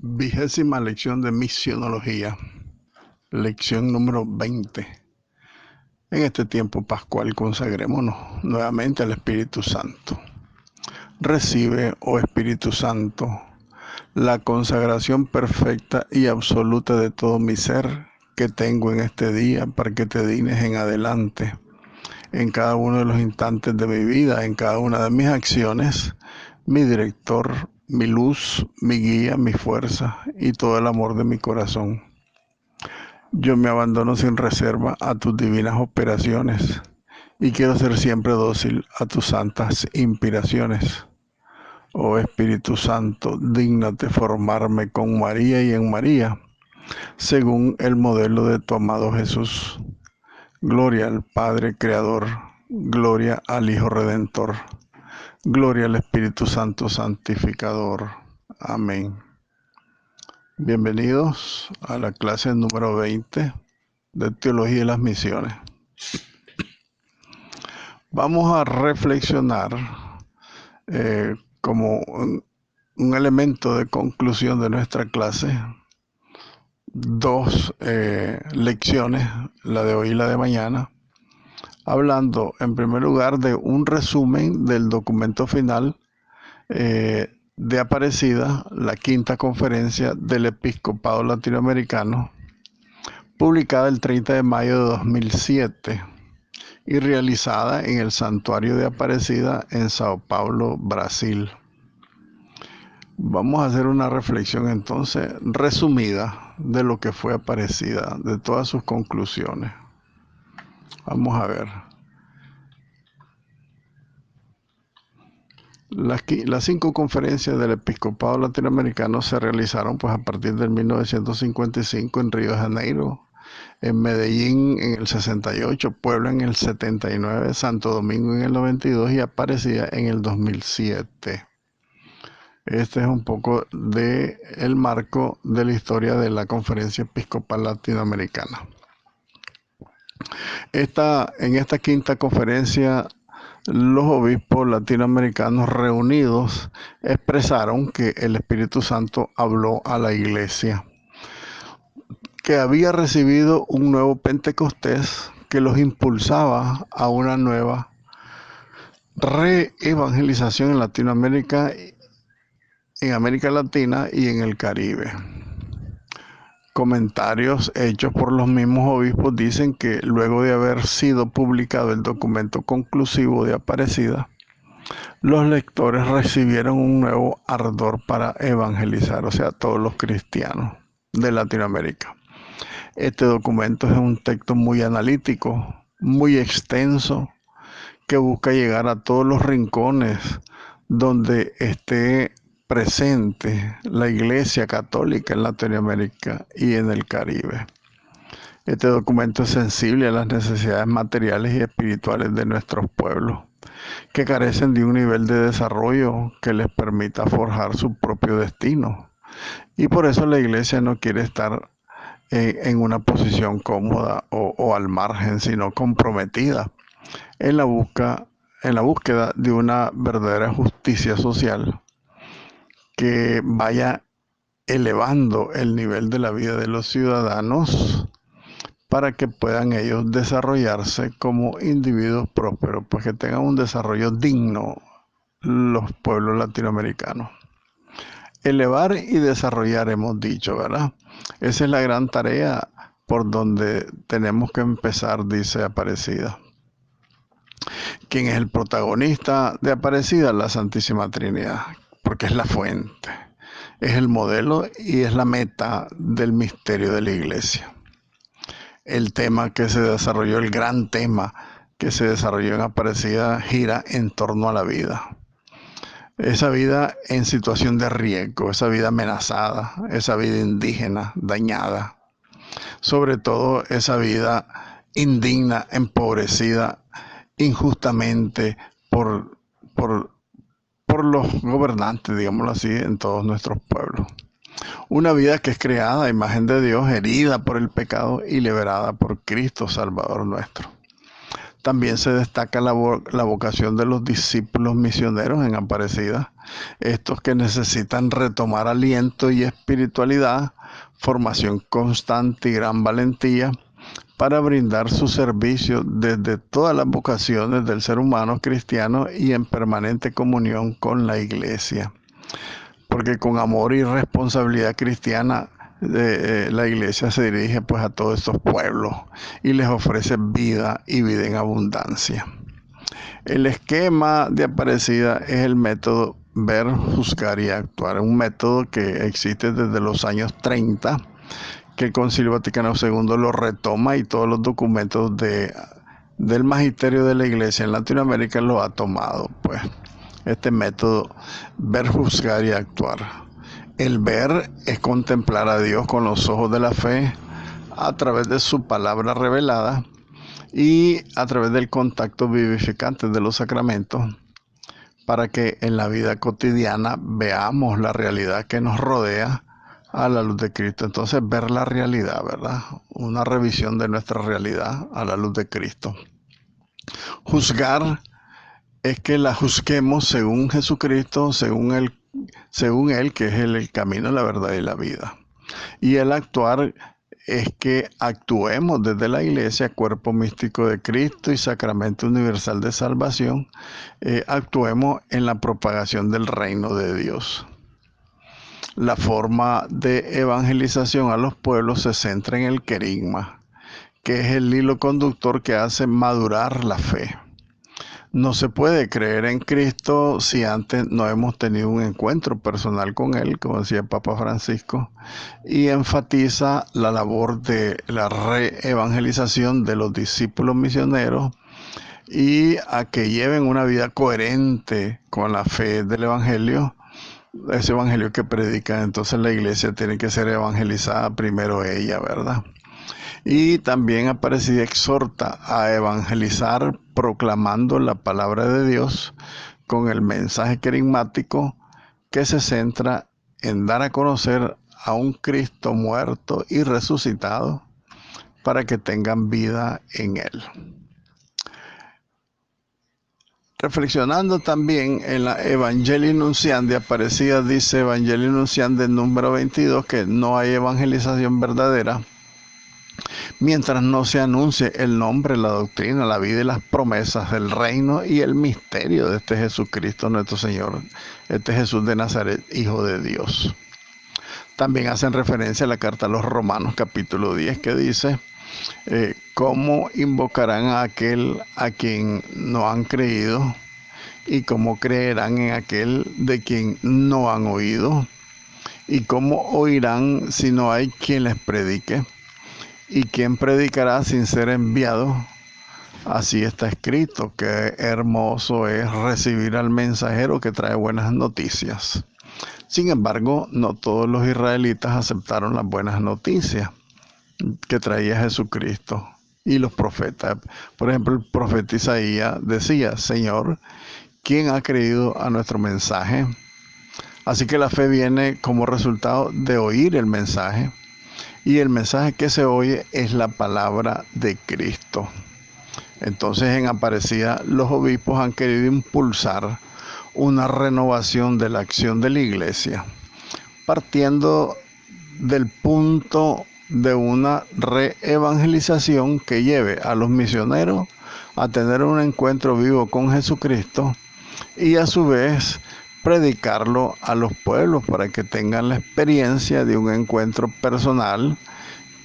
Vigésima lección de misionología, lección número 20. En este tiempo pascual consagrémonos nuevamente al Espíritu Santo. Recibe, oh Espíritu Santo, la consagración perfecta y absoluta de todo mi ser que tengo en este día para que te dignes en adelante, en cada uno de los instantes de mi vida, en cada una de mis acciones, mi director, mi luz, mi guía, mi fuerza y todo el amor de mi corazón. Yo me abandono sin reserva a tus divinas operaciones y quiero ser siempre dócil a tus santas inspiraciones. Oh Espíritu Santo, dígnate formarme con María y en María, según el modelo de tu amado Jesús. Gloria al Padre Creador, gloria al Hijo Redentor, gloria al Espíritu Santo Santificador. Amén. Bienvenidos a la clase número 20 de Teología y las Misiones. Vamos a reflexionar como un elemento de conclusión de nuestra clase, dos lecciones, la de hoy y la de mañana, hablando en primer lugar de un resumen del documento final de Aparecida, la quinta conferencia del Episcopado Latinoamericano, publicada el 30 de mayo de 2007 y realizada en el Santuario de Aparecida en Sao Paulo, Brasil. Vamos a hacer una reflexión entonces resumida de lo que fue Aparecida, de todas sus conclusiones. Vamos a ver. Las 5 conferencias del Episcopado Latinoamericano se realizaron a partir del 1955 en Río de Janeiro, en Medellín en el 68, Puebla en el 79, Santo Domingo en el 92 y Aparecida en el 2007. Este es un poco del marco de la historia de la Conferencia Episcopal Latinoamericana. En esta quinta conferencia, los obispos latinoamericanos reunidos expresaron que el Espíritu Santo habló a la Iglesia, que había recibido un nuevo Pentecostés que los impulsaba a una nueva reevangelización en Latinoamérica, en América Latina y en el Caribe. Comentarios hechos por los mismos obispos dicen que luego de haber sido publicado el documento conclusivo de Aparecida, los lectores recibieron un nuevo ardor para evangelizar, o sea, todos los cristianos de Latinoamérica. Este documento es un texto muy analítico, muy extenso, que busca llegar a todos los rincones donde esté presente la Iglesia Católica en Latinoamérica y en el Caribe. Este documento es sensible a las necesidades materiales y espirituales de nuestros pueblos, que carecen de un nivel de desarrollo que les permita forjar su propio destino. Y por eso la Iglesia no quiere estar en una posición cómoda o al margen, sino comprometida en la búsqueda de una verdadera justicia social que vaya elevando el nivel de la vida de los ciudadanos para que puedan ellos desarrollarse como individuos prósperos, pues que tengan un desarrollo digno los pueblos latinoamericanos. Elevar y desarrollar, hemos dicho, ¿verdad? Esa es la gran tarea por donde tenemos que empezar, dice Aparecida. ¿Quién es el protagonista de Aparecida? La Santísima Trinidad, porque es la fuente, es el modelo y es la meta del misterio de la Iglesia. El tema que se desarrolló, el gran tema que se desarrolló en Aparecida, gira en torno a la vida. Esa vida en situación de riesgo, esa vida amenazada, esa vida indígena, dañada. Sobre todo esa vida indigna, empobrecida injustamente por los gobernantes, digámoslo así, en todos nuestros pueblos. Una vida que es creada a imagen de Dios, herida por el pecado y liberada por Cristo Salvador nuestro. También se destaca la vocación de los discípulos misioneros en Aparecida, estos que necesitan retomar aliento y espiritualidad, formación constante y gran valentía para brindar su servicio desde todas las vocaciones del ser humano cristiano y en permanente comunión con la Iglesia. Porque con amor y responsabilidad cristiana la Iglesia se dirige pues a todos estos pueblos y les ofrece vida y vida en abundancia. El esquema de Aparecida es el método ver, juzgar y actuar, un método que existe desde los años 30, que el Concilio Vaticano II lo retoma y todos los documentos del magisterio de la Iglesia en Latinoamérica lo ha tomado, pues, este método, ver, juzgar y actuar. El ver es contemplar a Dios con los ojos de la fe a través de su palabra revelada y a través del contacto vivificante de los sacramentos, para que en la vida cotidiana veamos la realidad que nos rodea a la luz de Cristo. Entonces, ver la realidad, ¿verdad? Una revisión de nuestra realidad a la luz de Cristo. Juzgar es que la juzguemos según Jesucristo, según Él, que es el camino, la verdad y la vida. Y el actuar es que actuemos desde la Iglesia, cuerpo místico de Cristo y sacramento universal de salvación, actuemos en la propagación del reino de Dios. La forma de evangelización a los pueblos se centra en el querigma, que es el hilo conductor que hace madurar la fe. No se puede creer en Cristo si antes no hemos tenido un encuentro personal con Él, como decía el Papa Francisco, y enfatiza la labor de la reevangelización de los discípulos misioneros y a que lleven una vida coherente con la fe del Evangelio, ese Evangelio que predican. Entonces la Iglesia tiene que ser evangelizada primero ella, ¿verdad? Y también Aparecida exhorta a evangelizar proclamando la palabra de Dios con el mensaje querigmático que se centra en dar a conocer a un Cristo muerto y resucitado para que tengan vida en Él. Reflexionando también en la Evangelii Nuntiandi, Aparecida dice Evangelii Nuntiandi número 22 que no hay evangelización verdadera mientras no se anuncie el nombre, la doctrina, la vida y las promesas del reino y el misterio de este Jesucristo nuestro Señor, este Jesús de Nazaret, Hijo de Dios. También hacen referencia a la carta a los Romanos capítulo 10 que dice, ¿cómo invocarán a aquel a quien no han creído? ¿Y cómo creerán en aquel de quien no han oído? ¿Y cómo oirán si no hay quien les predique? ¿Y quién predicará sin ser enviado? Así está escrito, que hermoso es recibir al mensajero que trae buenas noticias. Sin embargo, no todos los israelitas aceptaron las buenas noticias que traía Jesucristo y los profetas. Por ejemplo, el profeta Isaías decía, Señor, ¿quién ha creído a nuestro mensaje? Así que la fe viene como resultado de oír el mensaje. Y el mensaje que se oye es la palabra de Cristo. Entonces en Aparecida los obispos han querido impulsar una renovación de la acción de la Iglesia, partiendo del punto de una reevangelización que lleve a los misioneros a tener un encuentro vivo con Jesucristo y a su vez predicarlo a los pueblos para que tengan la experiencia de un encuentro personal,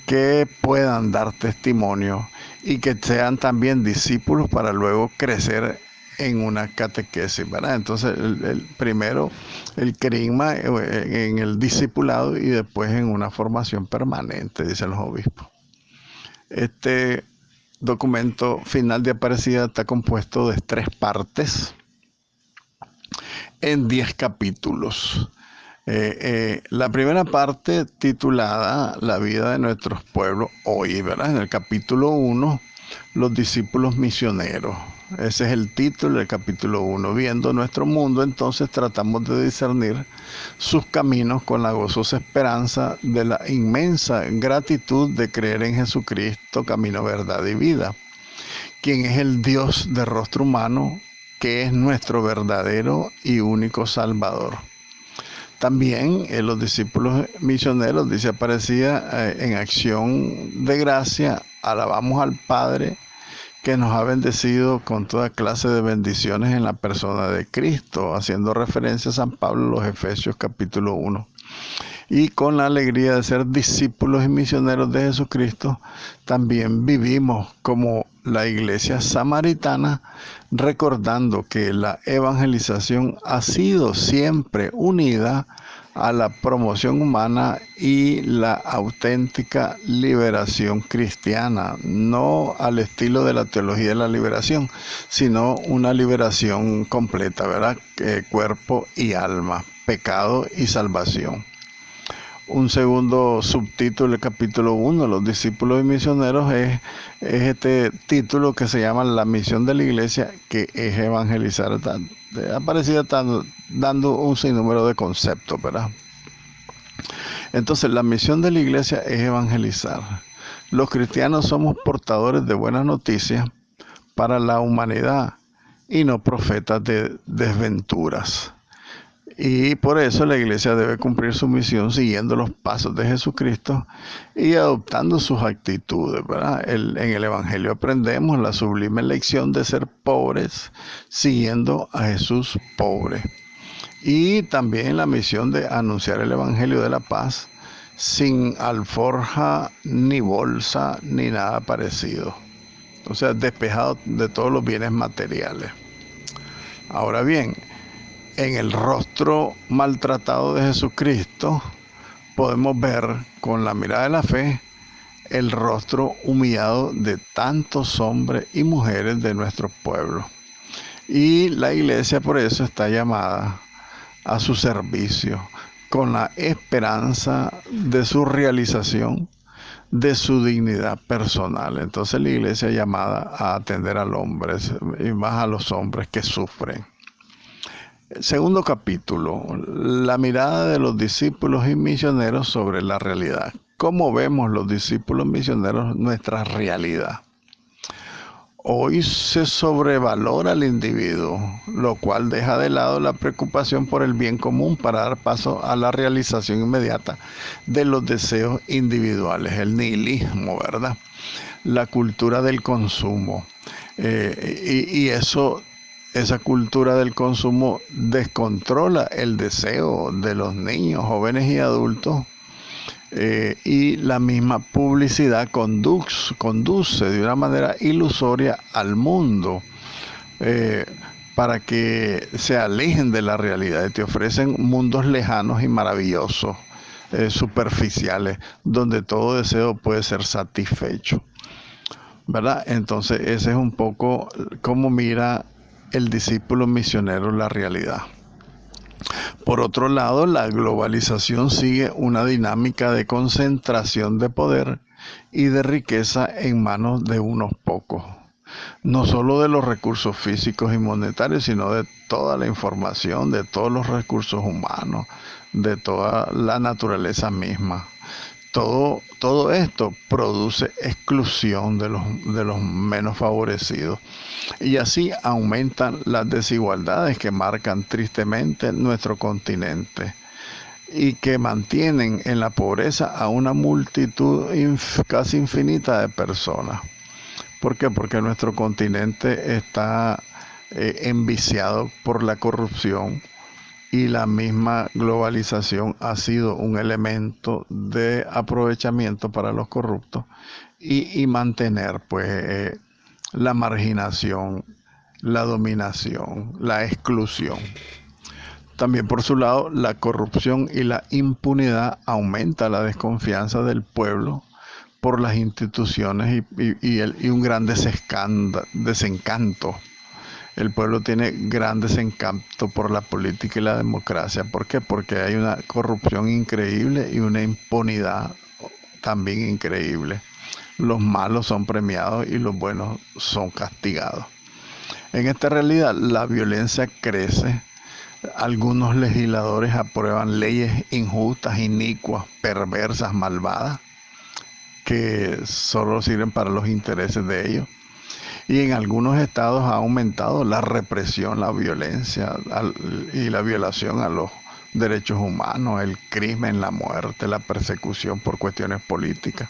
que puedan dar testimonio y que sean también discípulos para luego crecer en una catequesis, ¿verdad? Entonces, primero el querigma en el discipulado y después en una formación permanente, dicen los obispos. Este documento final de Aparecida está compuesto de 3 partes en 10 capítulos. La primera parte titulada La vida de nuestros pueblos hoy, ¿verdad? En el capítulo 1, los discípulos misioneros. Ese es el título del capítulo 1. Viendo nuestro mundo, entonces tratamos de discernir sus caminos con la gozosa esperanza de la inmensa gratitud de creer en Jesucristo, camino, verdad y vida, quien es el Dios de rostro humano, que es nuestro verdadero y único Salvador. También los discípulos misioneros, dice, aparecía en acción de gracia, alabamos al Padre que nos ha bendecido con toda clase de bendiciones en la persona de Cristo, haciendo referencia a San Pablo en los Efesios capítulo 1. Y con la alegría de ser discípulos y misioneros de Jesucristo, también vivimos como la iglesia samaritana, recordando que la evangelización ha sido siempre unida a la promoción humana y la auténtica liberación cristiana, no al estilo de la teología de la liberación, sino una liberación completa, ¿verdad? Cuerpo y alma, pecado y salvación. Un segundo subtítulo del capítulo 1, los discípulos y misioneros, es este título que se llama La misión de la iglesia, que es evangelizar. Aparecía dando un sinnúmero de conceptos, ¿verdad? Entonces, la misión de la iglesia es evangelizar. Los cristianos somos portadores de buenas noticias para la humanidad y no profetas de desventuras. Y por eso la iglesia debe cumplir su misión siguiendo los pasos de Jesucristo y adoptando sus actitudes, ¿verdad? En el Evangelio aprendemos la sublime lección de ser pobres siguiendo a Jesús pobre. Y también la misión de anunciar el Evangelio de la paz sin alforja, ni bolsa, ni nada parecido. O sea, despejado de todos los bienes materiales. Ahora bien, en el rostro maltratado de Jesucristo podemos ver con la mirada de la fe el rostro humillado de tantos hombres y mujeres de nuestro pueblo. Y la iglesia por eso está llamada a su servicio, con la esperanza de su realización, de su dignidad personal. Entonces la iglesia es llamada a atender al hombre y más a los hombres que sufren. Segundo capítulo, la mirada de los discípulos y misioneros sobre la realidad. ¿Cómo vemos los discípulos misioneros nuestra realidad? Hoy se sobrevalora al individuo, lo cual deja de lado la preocupación por el bien común para dar paso a la realización inmediata de los deseos individuales, el nihilismo, ¿verdad? La cultura del consumo. Esa cultura del consumo descontrola el deseo de los niños, jóvenes y adultos, y la misma publicidad conduce de una manera ilusoria al mundo para que se alejen de la realidad y te ofrecen mundos lejanos y maravillosos, superficiales, donde todo deseo puede ser satisfecho, ¿verdad? Entonces ese es un poco cómo mira el discípulo misionero la realidad. Por otro lado, la globalización sigue una dinámica de concentración de poder y de riqueza en manos de unos pocos. No solo de los recursos físicos y monetarios, sino de toda la información, de todos los recursos humanos, de toda la naturaleza misma. Todo esto produce exclusión de los menos favorecidos. Y así aumentan las desigualdades que marcan tristemente nuestro continente y que mantienen en la pobreza a una multitud casi infinita de personas. ¿Por qué? Porque nuestro continente está enviciado por la corrupción, y la misma globalización ha sido un elemento de aprovechamiento para los corruptos y mantener pues la marginación, la dominación, la exclusión. También por su lado, la corrupción y la impunidad aumenta la desconfianza del pueblo por las instituciones y un gran desencanto. El pueblo tiene gran desencanto por la política y la democracia. ¿Por qué? Porque hay una corrupción increíble y una impunidad también increíble. Los malos son premiados y los buenos son castigados. En esta realidad, la violencia crece. Algunos legisladores aprueban leyes injustas, inicuas, perversas, malvadas, que solo sirven para los intereses de ellos. Y en algunos estados ha aumentado la represión, la violencia y la violación a los derechos humanos, el crimen, la muerte, la persecución por cuestiones políticas.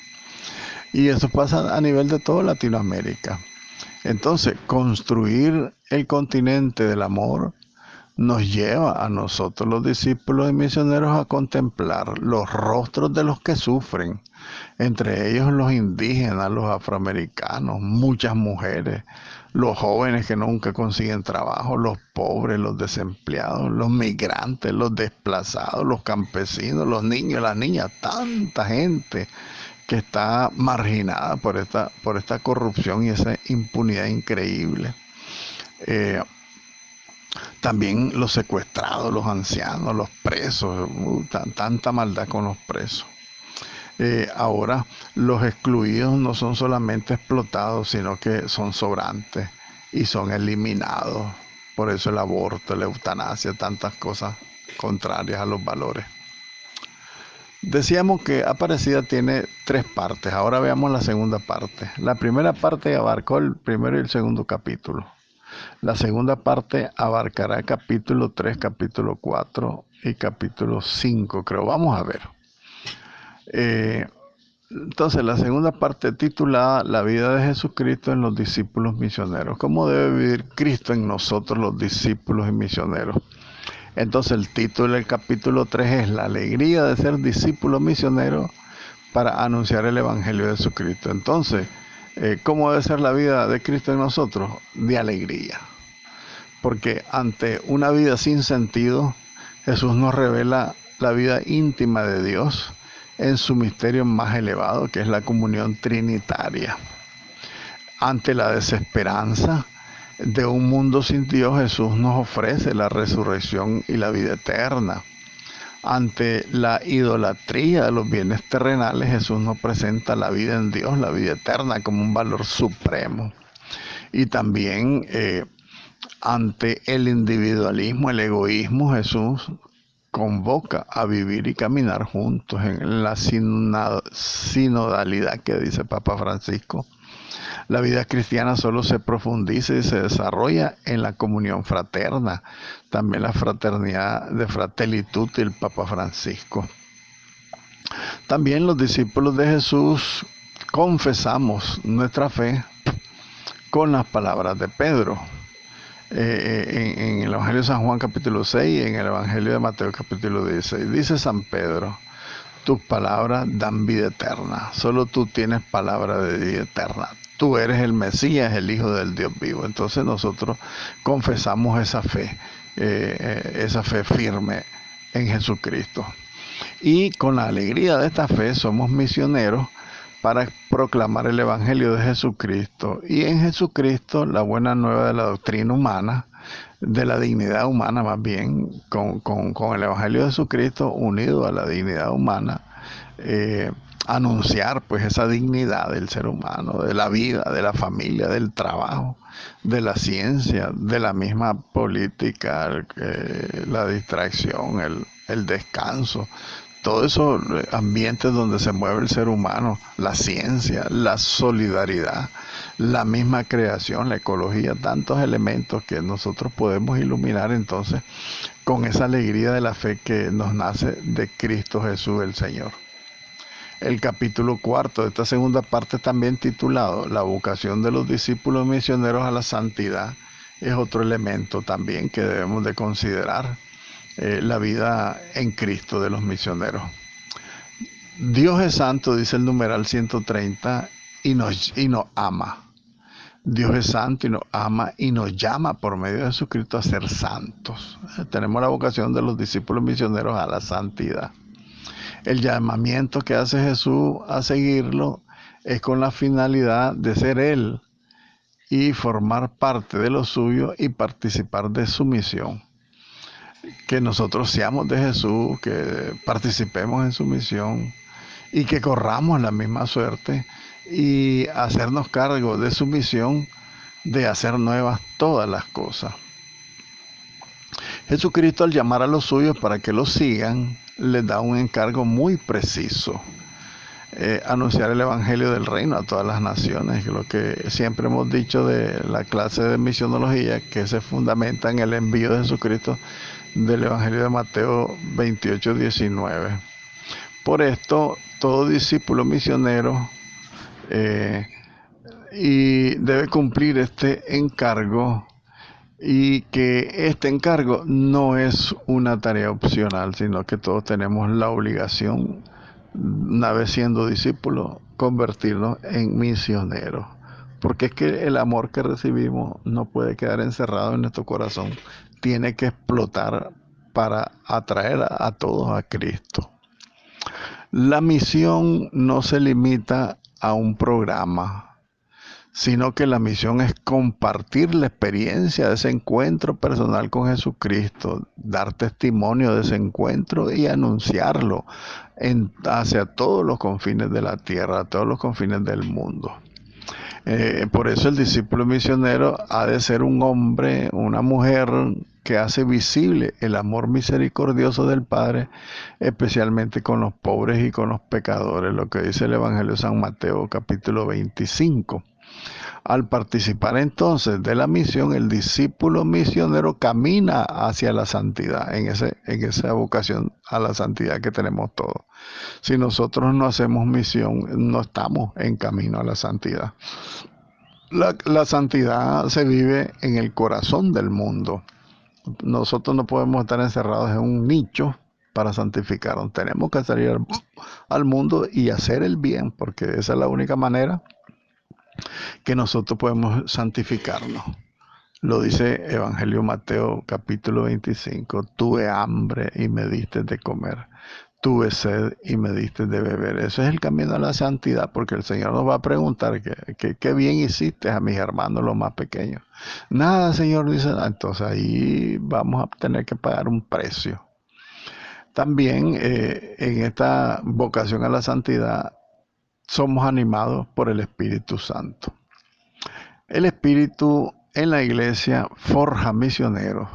Y eso pasa a nivel de toda Latinoamérica. Entonces, construir el continente del amor nos lleva a nosotros los discípulos y misioneros a contemplar los rostros de los que sufren, entre ellos los indígenas, los afroamericanos, muchas mujeres, los jóvenes que nunca consiguen trabajo, los pobres, los desempleados, los migrantes, los desplazados, los campesinos, los niños, las niñas, tanta gente que está marginada por esta corrupción y esa impunidad increíble. También los secuestrados, los ancianos, los presos, tanta maldad con los presos. Ahora los excluidos no son solamente explotados, sino que son sobrantes y son eliminados. Por eso el aborto, la eutanasia, tantas cosas contrarias a los valores. Decíamos que Aparecida tiene 3 partes. Ahora veamos la segunda parte. La primera parte abarcó el primero y el segundo capítulo. La segunda parte abarcará capítulo 3, capítulo 4 y capítulo 5, creo. Vamos a ver. Entonces, la segunda parte titulada La vida de Jesucristo en los discípulos misioneros. ¿Cómo debe vivir Cristo en nosotros los discípulos y misioneros? Entonces, el título del capítulo 3 es La alegría de ser discípulo misionero para anunciar el Evangelio de Jesucristo. Entonces, ¿cómo debe ser la vida de Cristo en nosotros? De alegría. Porque ante una vida sin sentido, Jesús nos revela la vida íntima de Dios en su misterio más elevado, que es la comunión trinitaria. Ante la desesperanza de un mundo sin Dios, Jesús nos ofrece la resurrección y la vida eterna. Ante la idolatría de los bienes terrenales, Jesús nos presenta la vida en Dios, la vida eterna, como un valor supremo. Y también ante el individualismo, el egoísmo, Jesús convoca a vivir y caminar juntos en la sinodalidad que dice Papa Francisco. La vida cristiana solo se profundiza y se desarrolla en la comunión fraterna, también la fraternidad de Fratelli Tutti del Papa Francisco. También los discípulos de Jesús confesamos nuestra fe con las palabras de Pedro. En el Evangelio de San Juan capítulo 6 y en el Evangelio de Mateo capítulo 16, dice San Pedro: tus palabras dan vida eterna, solo tú tienes palabra de vida eterna, tú eres el Mesías, el Hijo del Dios vivo. Entonces nosotros confesamos esa fe firme en Jesucristo, y con la alegría de esta fe somos misioneros para proclamar el Evangelio de Jesucristo, y en Jesucristo la buena nueva de la doctrina humana, de la dignidad humana más bien, con el Evangelio de Jesucristo unido a la dignidad humana, anunciar pues esa dignidad del ser humano, de la vida, de la familia, del trabajo, de la ciencia, de la misma política, la distracción, el descanso, todos esos ambientes donde se mueve el ser humano, la ciencia, la solidaridad, la misma creación, la ecología, tantos elementos que nosotros podemos iluminar entonces con esa alegría de la fe que nos nace de Cristo Jesús el Señor. El capítulo 4 de esta segunda parte, también titulado La vocación de los discípulos misioneros a la santidad, es otro elemento también que debemos de considerar. La vida en Cristo de los misioneros. Dios es santo, dice el numeral 130, y nos ama. Dios es santo y nos ama y nos llama por medio de Jesucristo a ser santos. Tenemos la vocación de los discípulos misioneros a la santidad. El llamamiento que hace Jesús a seguirlo es con la finalidad de ser Él y formar parte de lo suyo y participar de su misión. Que nosotros seamos de Jesús, que participemos en su misión y que corramos la misma suerte y hacernos cargo de su misión de hacer nuevas todas las cosas. Jesucristo, al llamar a los suyos para que lo sigan, les da un encargo muy preciso. anunciar el evangelio del reino a todas las naciones, lo que siempre hemos dicho de la clase de misionología, que se fundamenta en el envío de Jesucristo del evangelio de Mateo 28:19. Por esto, todo discípulo misionero y debe cumplir este encargo, y que este encargo no es una tarea opcional, sino que todos tenemos la obligación, una vez siendo discípulos, convertirnos en misioneros. Porque es que el amor que recibimos no puede quedar encerrado en nuestro corazón, tiene que explotar para atraer a todos a Cristo. La misión no se limita a un programa, sino que la misión es compartir la experiencia de ese encuentro personal con Jesucristo, dar testimonio de ese encuentro y anunciarlo hacia todos los confines de la tierra, a todos los confines del mundo. Por eso el discípulo misionero ha de ser un hombre, una mujer que hace visible el amor misericordioso del Padre, especialmente con los pobres y con los pecadores, lo que dice el Evangelio de San Mateo capítulo 25. Al participar entonces de la misión, el discípulo misionero camina hacia la santidad, en esa vocación a la santidad que tenemos todos. Si nosotros no hacemos misión, no estamos en camino a la santidad. La santidad se vive en el corazón del mundo. Nosotros no podemos estar encerrados en un nicho para santificarnos. Tenemos que salir al mundo y hacer el bien, porque esa es la única manera que nosotros podemos santificarnos. Lo dice Evangelio Mateo capítulo 25. Tuve hambre y me diste de comer. Tuve sed y me diste de beber. Eso es el camino a la santidad, porque el Señor nos va a preguntar qué bien hiciste a mis hermanos los más pequeños. Nada, Señor, dice. Entonces ahí vamos a tener que pagar un precio. También en esta vocación a la santidad somos animados por el Espíritu Santo. El Espíritu en la iglesia forja misioneros,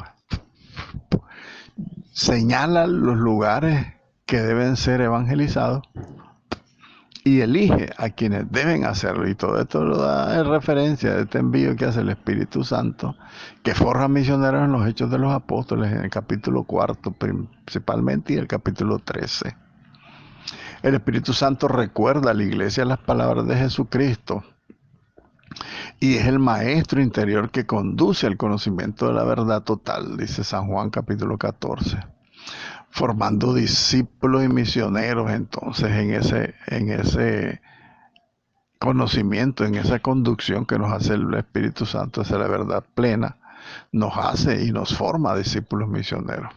señala los lugares que deben ser evangelizados y elige a quienes deben hacerlo. Y todo esto lo da en referencia de este envío que hace el Espíritu Santo, que forja misioneros en los Hechos de los Apóstoles, en el capítulo 4 principalmente, y el capítulo 13. El Espíritu Santo recuerda a la iglesia las palabras de Jesucristo, y es el maestro interior que conduce al conocimiento de la verdad total, dice San Juan capítulo 14. Formando discípulos y misioneros entonces en ese conocimiento, en esa conducción que nos hace el Espíritu Santo hacia la verdad plena, nos hace y nos forma discípulos misioneros.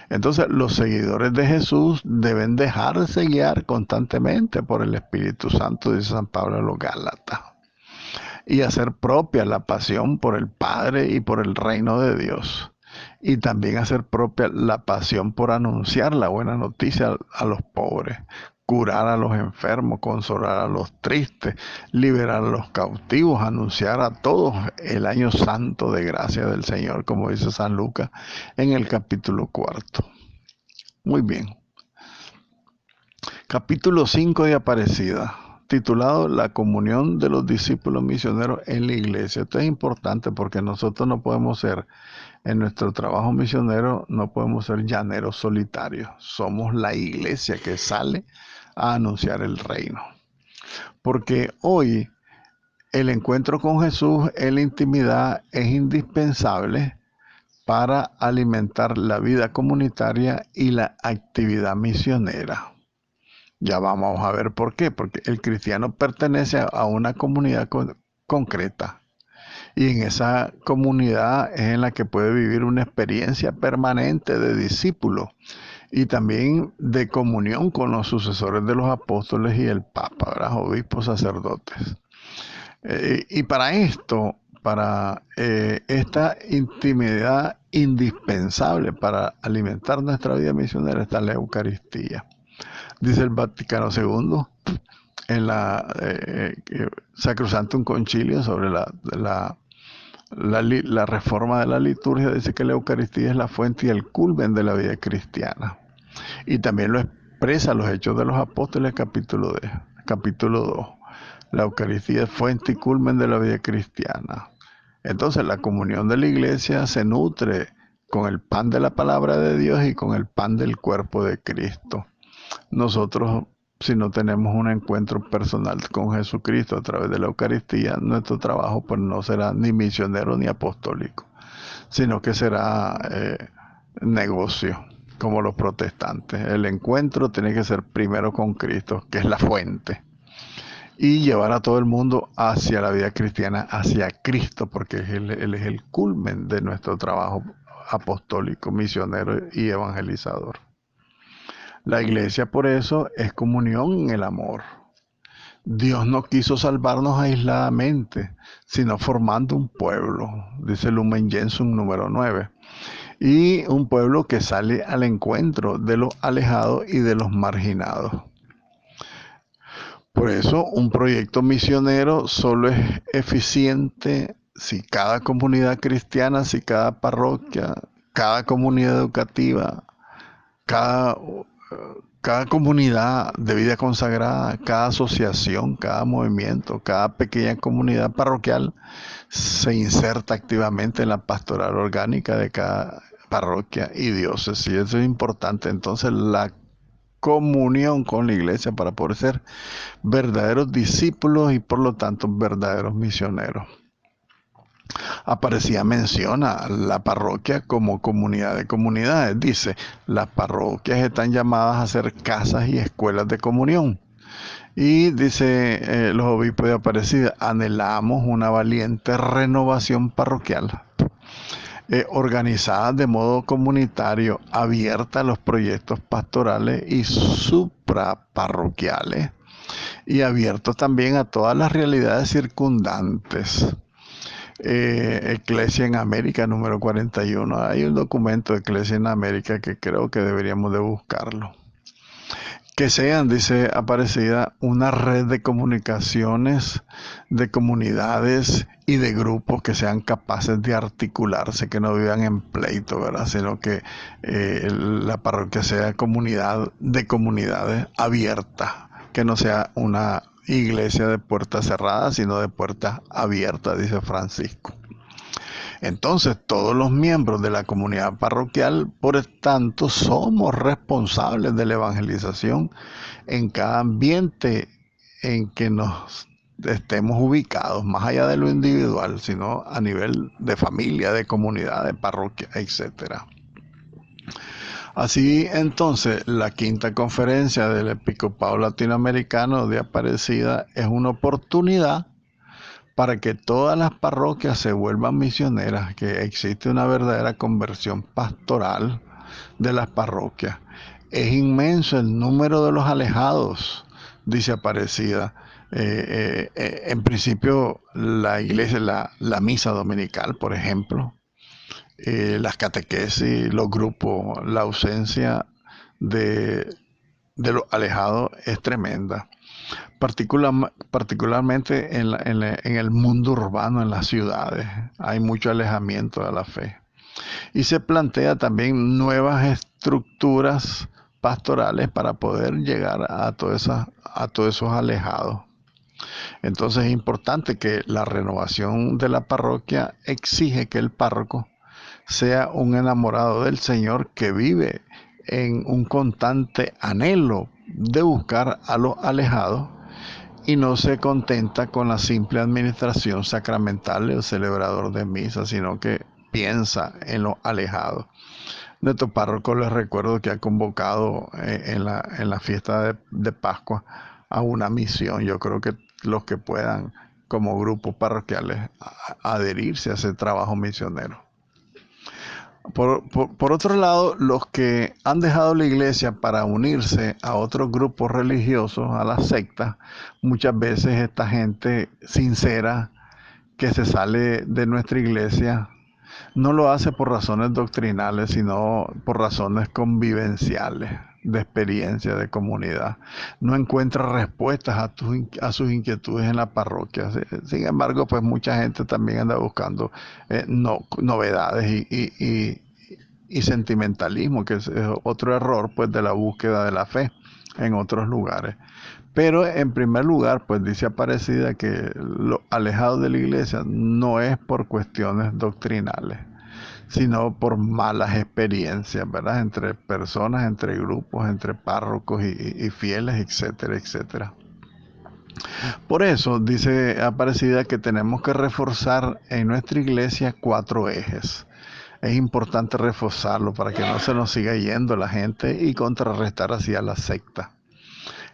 Entonces los seguidores de Jesús deben dejarse guiar constantemente por el Espíritu Santo, dice San Pablo a los Gálatas, y hacer propia la pasión por el Padre y por el reino de Dios. Y también hacer propia la pasión por anunciar la buena noticia a los pobres, curar a los enfermos, consolar a los tristes, liberar a los cautivos, anunciar a todos el año santo de gracia del Señor, como dice San Lucas en el capítulo 4. Muy bien. Capítulo 5 de Aparecida, titulado La comunión de los discípulos misioneros en la iglesia. Esto es importante porque nosotros no podemos ser, en nuestro trabajo misionero, no podemos ser llaneros solitarios. Somos la iglesia que sale a anunciar el reino. Porque hoy el encuentro con Jesús en la intimidad es indispensable para alimentar la vida comunitaria y la actividad misionera. Ya vamos a ver por qué, porque el cristiano pertenece a una comunidad concreta, y en esa comunidad es en la que puede vivir una experiencia permanente de discípulo y también de comunión con los sucesores de los apóstoles y el Papa, ¿verdad? Obispos, sacerdotes. Y para esto, para esta intimidad indispensable para alimentar nuestra vida misionera, está la Eucaristía. Dice el Vaticano II en la Sacrosanctum Concilio sobre la reforma de la liturgia, dice que la Eucaristía es la fuente y el culmen de la vida cristiana. Y también lo expresa expresa los Hechos de los Apóstoles, capítulo 2. La Eucaristía es fuente y culmen de la vida cristiana. Entonces la comunión de la iglesia se nutre con el pan de la palabra de Dios y con el pan del cuerpo de Cristo. Nosotros, si no tenemos un encuentro personal con Jesucristo a través de la Eucaristía, nuestro trabajo pues no será ni misionero ni apostólico, sino que será negocio, como los protestantes. El encuentro tiene que ser primero con Cristo, que es la fuente, y llevar a todo el mundo hacia la vida cristiana, hacia Cristo, porque Él es el culmen de nuestro trabajo apostólico, misionero y evangelizador. La iglesia, por eso, es comunión en el amor. Dios no quiso salvarnos aisladamente, sino formando un pueblo, dice Lumen Gentium número 9. Y un pueblo que sale al encuentro de los alejados y de los marginados. Por eso, un proyecto misionero solo es eficiente si cada comunidad cristiana, si cada parroquia, cada comunidad educativa, cada comunidad de vida consagrada, cada asociación, cada movimiento, cada pequeña comunidad parroquial se inserta activamente en la pastoral orgánica de cada parroquia y diócesis. Y eso es importante. Entonces, la comunión con la iglesia para poder ser verdaderos discípulos y por lo tanto verdaderos misioneros. Aparecía menciona la parroquia como comunidad de comunidades. Dice, las parroquias están llamadas a ser casas y escuelas de comunión. Y dice los obispos de Aparecida, anhelamos una valiente renovación parroquial, organizada de modo comunitario, abierta a los proyectos pastorales y supraparroquiales, y abierto también a todas las realidades circundantes. Eclesia en América número 41. Hay un documento de Eclesia en América que creo que deberíamos de buscarlo. Que sean, dice Aparecida, una red de comunicaciones, de comunidades y de grupos que sean capaces de articularse, que no vivan en pleito, ¿verdad? Sino que la parroquia sea comunidad de comunidades abierta, que no sea una iglesia de puertas cerradas, sino de puertas abiertas, dice Francisco. Entonces, todos los miembros de la comunidad parroquial, por tanto, somos responsables de la evangelización en cada ambiente en que nos estemos ubicados, más allá de lo individual, sino a nivel de familia, de comunidad, de parroquia, etcétera. Así entonces, la quinta conferencia del Episcopado Latinoamericano de Aparecida es una oportunidad para que todas las parroquias se vuelvan misioneras, que existe una verdadera conversión pastoral de las parroquias. Es inmenso el número de los alejados, dice Aparecida. En principio, la iglesia, la misa dominical, por ejemplo, las catequesis, los grupos, la ausencia de los alejados es tremenda. Particularmente en el mundo urbano, en las ciudades, hay mucho alejamiento de la fe. Y se plantea también nuevas estructuras pastorales para poder llegar a todos esos alejados. Entonces es importante que la renovación de la parroquia exige que el párroco sea un enamorado del Señor que vive en un constante anhelo de buscar a los alejados y no se contenta con la simple administración sacramental del celebrador de misa, sino que piensa en los alejados. Nuestro párroco, les recuerdo que ha convocado en la fiesta de Pascua a una misión. Yo creo que los que puedan, como grupos parroquiales, adherirse a ese trabajo misionero. Por otro lado, los que han dejado la iglesia para unirse a otros grupos religiosos, a las sectas, muchas veces esta gente sincera que se sale de nuestra iglesia no lo hace por razones doctrinales, sino por razones convivenciales, de experiencia, de comunidad. No encuentra respuestas a sus inquietudes en la parroquia. Sin embargo, pues mucha gente también anda buscando novedades y sentimentalismo, que es otro error pues de la búsqueda de la fe en otros lugares. Pero en primer lugar, pues dice Aparecida que lo alejado de la iglesia no es por cuestiones doctrinales, sino por malas experiencias, ¿verdad? Entre personas, entre grupos, entre párrocos y fieles, etcétera, etcétera. Por eso dice Aparecida que tenemos que reforzar en nuestra iglesia 4 ejes. Es importante reforzarlo para que no se nos siga yendo la gente y contrarrestar así a la secta.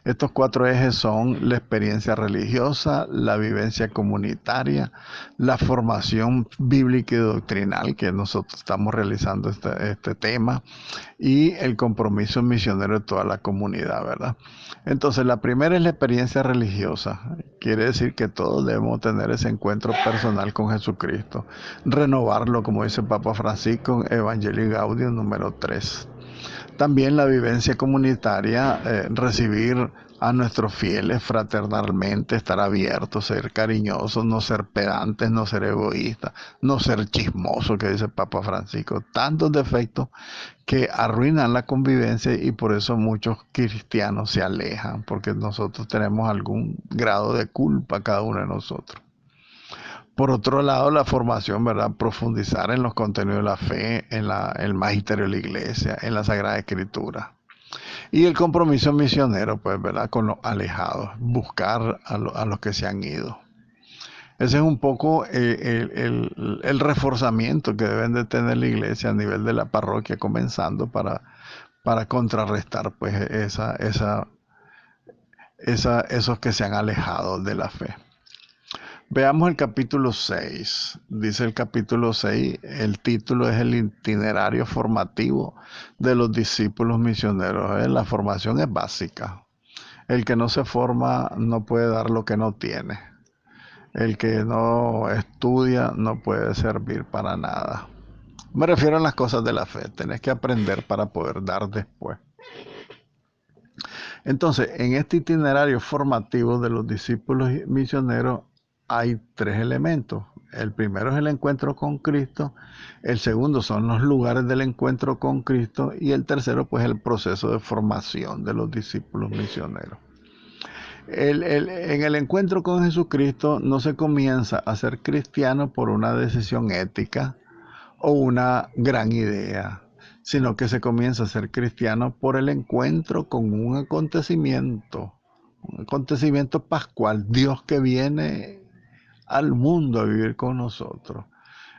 Estos 4 ejes son la experiencia religiosa, la vivencia comunitaria, la formación bíblica y doctrinal, que nosotros estamos realizando este tema, y el compromiso misionero de toda la comunidad, ¿verdad? Entonces, la primera es la experiencia religiosa. Quiere decir que todos debemos tener ese encuentro personal con Jesucristo. Renovarlo, como dice Papa Francisco, Evangelii Gaudium número 3. También la vivencia comunitaria, recibir a nuestros fieles fraternalmente, estar abiertos, ser cariñosos, no ser pedantes, no ser egoístas, no ser chismosos, que dice el Papa Francisco. Tantos defectos que arruinan la convivencia y por eso muchos cristianos se alejan, porque nosotros tenemos algún grado de culpa cada uno de nosotros. Por otro lado, la formación, ¿verdad? Profundizar en los contenidos de la fe, en el magisterio de la iglesia, en la Sagrada Escritura. Y el compromiso misionero, pues, ¿verdad? Con los alejados, buscar a los que se han ido. Ese es un poco el reforzamiento que deben de tener la iglesia a nivel de la parroquia, comenzando para contrarrestar, pues, esos que se han alejado de la fe. Veamos el capítulo 6. Dice el capítulo 6, el título es el itinerario formativo de los discípulos misioneros. La formación es básica. El que no se forma no puede dar lo que no tiene. El que no estudia no puede servir para nada. Me refiero a las cosas de la fe. Tenés que aprender para poder dar después. Entonces, en este itinerario formativo de los discípulos misioneros hay 3 elementos. El primero es el encuentro con Cristo, el segundo son los lugares del encuentro con Cristo y el tercero pues el proceso de formación de los discípulos misioneros. En el encuentro con Jesucristo no se comienza a ser cristiano por una decisión ética o una gran idea, sino que se comienza a ser cristiano por el encuentro con un acontecimiento pascual, Dios que viene al mundo a vivir con nosotros.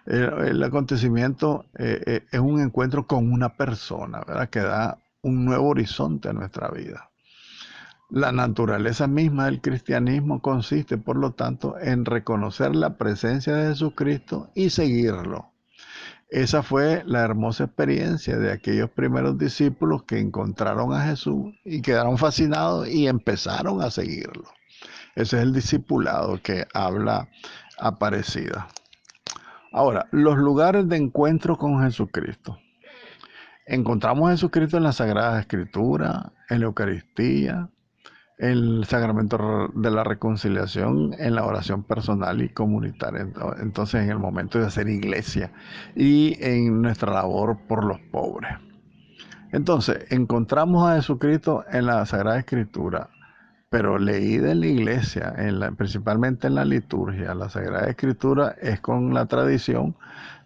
El acontecimiento es un encuentro con una persona, ¿verdad? Que da un nuevo horizonte a nuestra vida. La naturaleza misma del cristianismo consiste, por lo tanto, en reconocer la presencia de Jesucristo y seguirlo. Esa fue la hermosa experiencia de aquellos primeros discípulos que encontraron a Jesús y quedaron fascinados y empezaron a seguirlo. Ese es el discipulado que habla Aparecida. Ahora, los lugares de encuentro con Jesucristo. Encontramos a Jesucristo en la Sagrada Escritura, en la Eucaristía, en el sacramento de la reconciliación, en la oración personal y comunitaria. Entonces, en el momento de hacer iglesia y en nuestra labor por los pobres. Entonces, encontramos a Jesucristo en la Sagrada Escritura, pero leída en la iglesia, principalmente en la liturgia. La Sagrada Escritura es con la tradición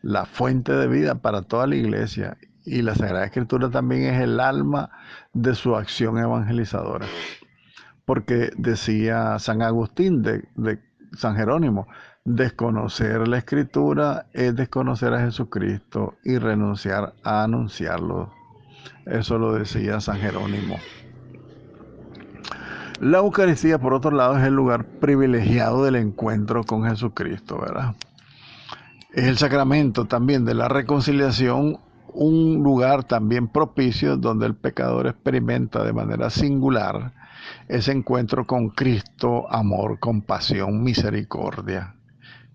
la fuente de vida para toda la iglesia y la Sagrada Escritura también es el alma de su acción evangelizadora. Porque decía San Agustín de San Jerónimo, desconocer la Escritura es desconocer a Jesucristo y renunciar a anunciarlo. Eso lo decía San Jerónimo. La Eucaristía, por otro lado, es el lugar privilegiado del encuentro con Jesucristo, ¿verdad? Es el sacramento también de la reconciliación, un lugar también propicio donde el pecador experimenta de manera singular ese encuentro con Cristo, amor, compasión, misericordia,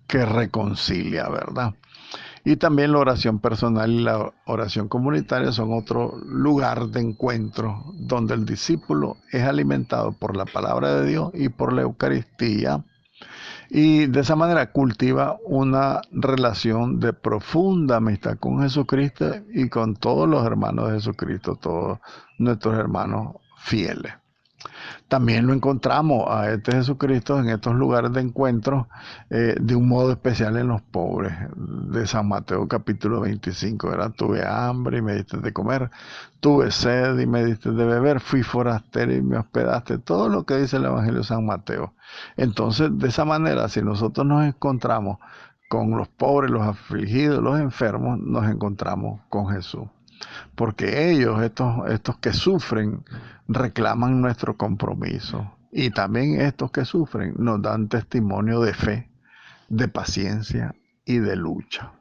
que reconcilia, ¿verdad? Y también la oración personal y la oración comunitaria son otro lugar de encuentro donde el discípulo es alimentado por la palabra de Dios y por la Eucaristía Y de esa manera cultiva una relación de profunda amistad con Jesucristo y con todos los hermanos de Jesucristo, todos nuestros hermanos fieles. También lo encontramos a este Jesucristo en estos lugares de encuentro, de un modo especial en los pobres. De San Mateo capítulo 25, ¿verdad? Tuve hambre y me diste de comer, tuve sed y me diste de beber, fui forastero y me hospedaste. Todo lo que dice el Evangelio de San Mateo. Entonces, de esa manera, si nosotros nos encontramos con los pobres, los afligidos, los enfermos, nos encontramos con Jesús. Porque ellos, estos que sufren, reclaman nuestro compromiso. Y también estos que sufren nos dan testimonio de fe, de paciencia y de lucha.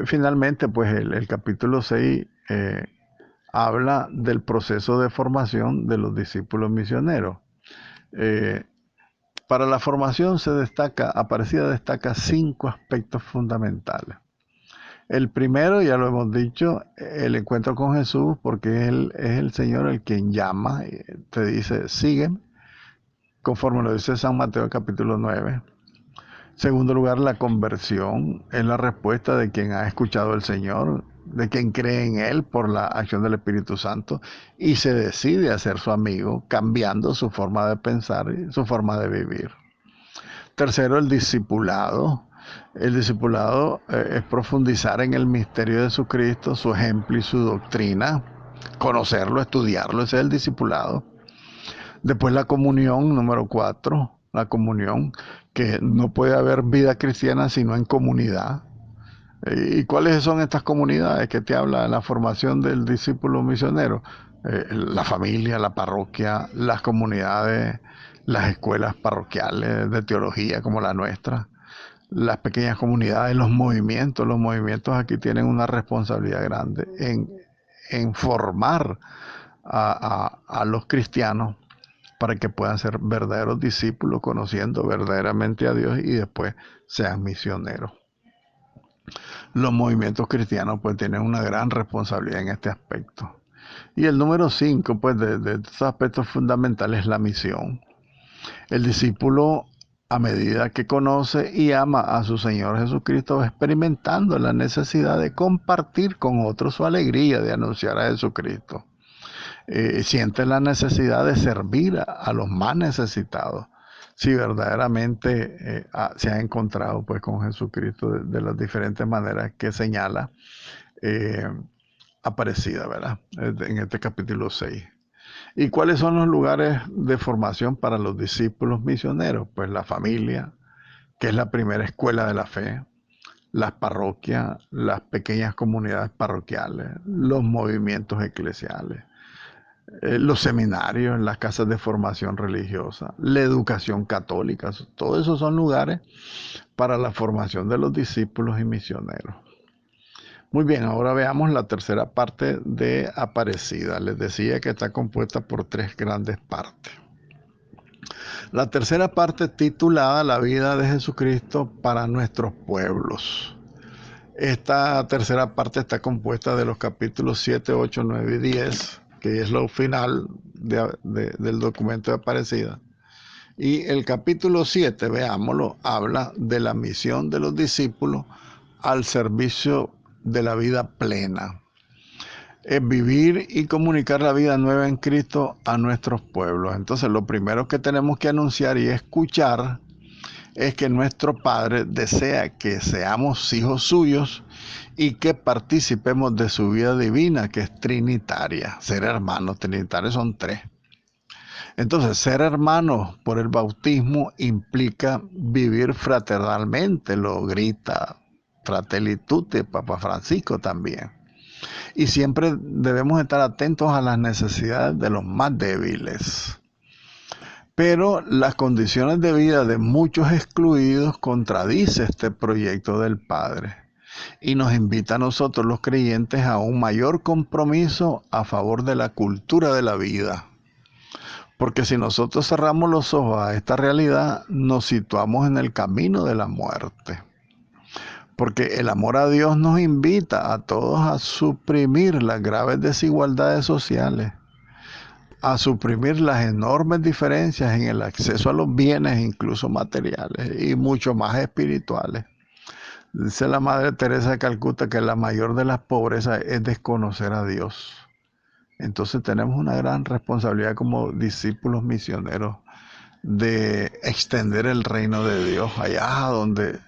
Finalmente, pues el capítulo 6 habla del proceso de formación de los discípulos misioneros. Para la formación Aparecida destaca 5 aspectos fundamentales. El primero, ya lo hemos dicho, el encuentro con Jesús, porque Él es el Señor el quien llama, te dice, sígueme, conforme lo dice San Mateo capítulo 9. Segundo lugar, la conversión es la respuesta de quien ha escuchado al Señor, de quien cree en Él por la acción del Espíritu Santo y se decide a ser su amigo, cambiando su forma de pensar y su forma de vivir. Tercero, el discipulado. El discipulado es profundizar en el misterio de Jesucristo, su ejemplo y su doctrina, conocerlo, estudiarlo, ese es el discipulado. Después la comunión, número 4, la comunión, que no puede haber vida cristiana sino en comunidad. ¿Y cuáles son estas comunidades que te habla de la formación del discípulo misionero? La familia, la parroquia, las comunidades, las escuelas parroquiales de teología como la nuestra, las pequeñas comunidades, los movimientos. Los movimientos aquí tienen una responsabilidad grande en formar a los cristianos para que puedan ser verdaderos discípulos, conociendo verdaderamente a Dios y después sean misioneros. Los movimientos cristianos pues tienen una gran responsabilidad en este aspecto. Y el número 5 pues de estos aspectos fundamentales es la misión. El discípulo, a medida que conoce y ama a su Señor Jesucristo, va experimentando la necesidad de compartir con otros su alegría de anunciar a Jesucristo. Siente la necesidad de servir a los más necesitados, si verdaderamente se ha encontrado pues con Jesucristo de las diferentes maneras que señala Aparecida, ¿verdad? En este capítulo 6. ¿Y cuáles son los lugares de formación para los discípulos misioneros? Pues la familia, que es la primera escuela de la fe, las parroquias, las pequeñas comunidades parroquiales, los movimientos eclesiales, los seminarios, las casas de formación religiosa, la educación católica. Todos esos son lugares para la formación de los discípulos y misioneros. Muy bien, ahora veamos la tercera parte de Aparecida. Les decía que está compuesta por 3 grandes partes. La tercera parte titulada La vida de Jesucristo para nuestros pueblos. Esta tercera parte está compuesta de los capítulos 7, 8, 9 y 10, que es lo final del documento de Aparecida. Y el capítulo 7, veámoslo, habla de la misión de los discípulos al servicio de la vida plena. Es vivir y comunicar la vida nueva en Cristo a nuestros pueblos. Entonces, lo primero que tenemos que anunciar y escuchar es que nuestro Padre desea que seamos hijos suyos y que participemos de su vida divina, que es trinitaria. Ser hermanos trinitarios son 3. Entonces, ser hermanos por el bautismo implica vivir fraternalmente, lo grita Fratelli Tutti, Papa Francisco también. Y siempre debemos estar atentos a las necesidades de los más débiles. Pero las condiciones de vida de muchos excluidos contradice este proyecto del Padre y nos invita a nosotros los creyentes a un mayor compromiso a favor de la cultura de la vida. Porque si nosotros cerramos los ojos a esta realidad, nos situamos en el camino de la muerte. Porque el amor a Dios nos invita a todos a suprimir las graves desigualdades sociales, a suprimir las enormes diferencias en el acceso a los bienes, incluso materiales, y mucho más espirituales. Dice la Madre Teresa de Calcuta que la mayor de las pobrezas es desconocer a Dios. Entonces tenemos una gran responsabilidad como discípulos misioneros de extender el reino de Dios allá donde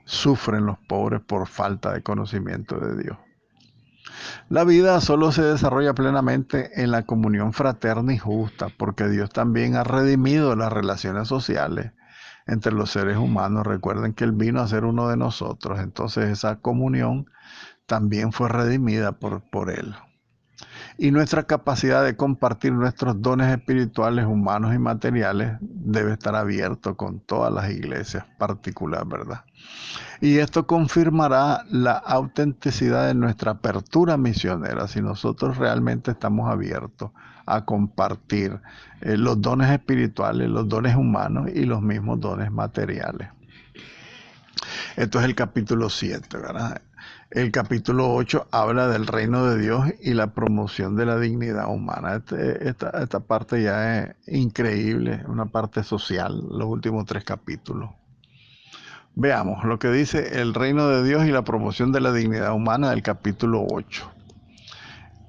sufren los pobres por falta de conocimiento de Dios. La vida solo se desarrolla plenamente en la comunión fraterna y justa, porque Dios también ha redimido las relaciones sociales entre los seres humanos. Recuerden que Él vino a ser uno de nosotros, entonces esa comunión también fue redimida por Él. Y nuestra capacidad de compartir nuestros dones espirituales, humanos y materiales debe estar abierto con todas las iglesias particulares, ¿verdad? Y esto confirmará la autenticidad de nuestra apertura misionera, si nosotros realmente estamos abiertos a compartir los dones espirituales, los dones humanos y los mismos dones materiales. Esto es el capítulo 7, ¿verdad? El capítulo 8 habla del reino de Dios y la promoción de la dignidad humana. Esta parte ya es increíble, una parte social, los últimos 3 capítulos. Veamos lo que dice el reino de Dios y la promoción de la dignidad humana del capítulo 8.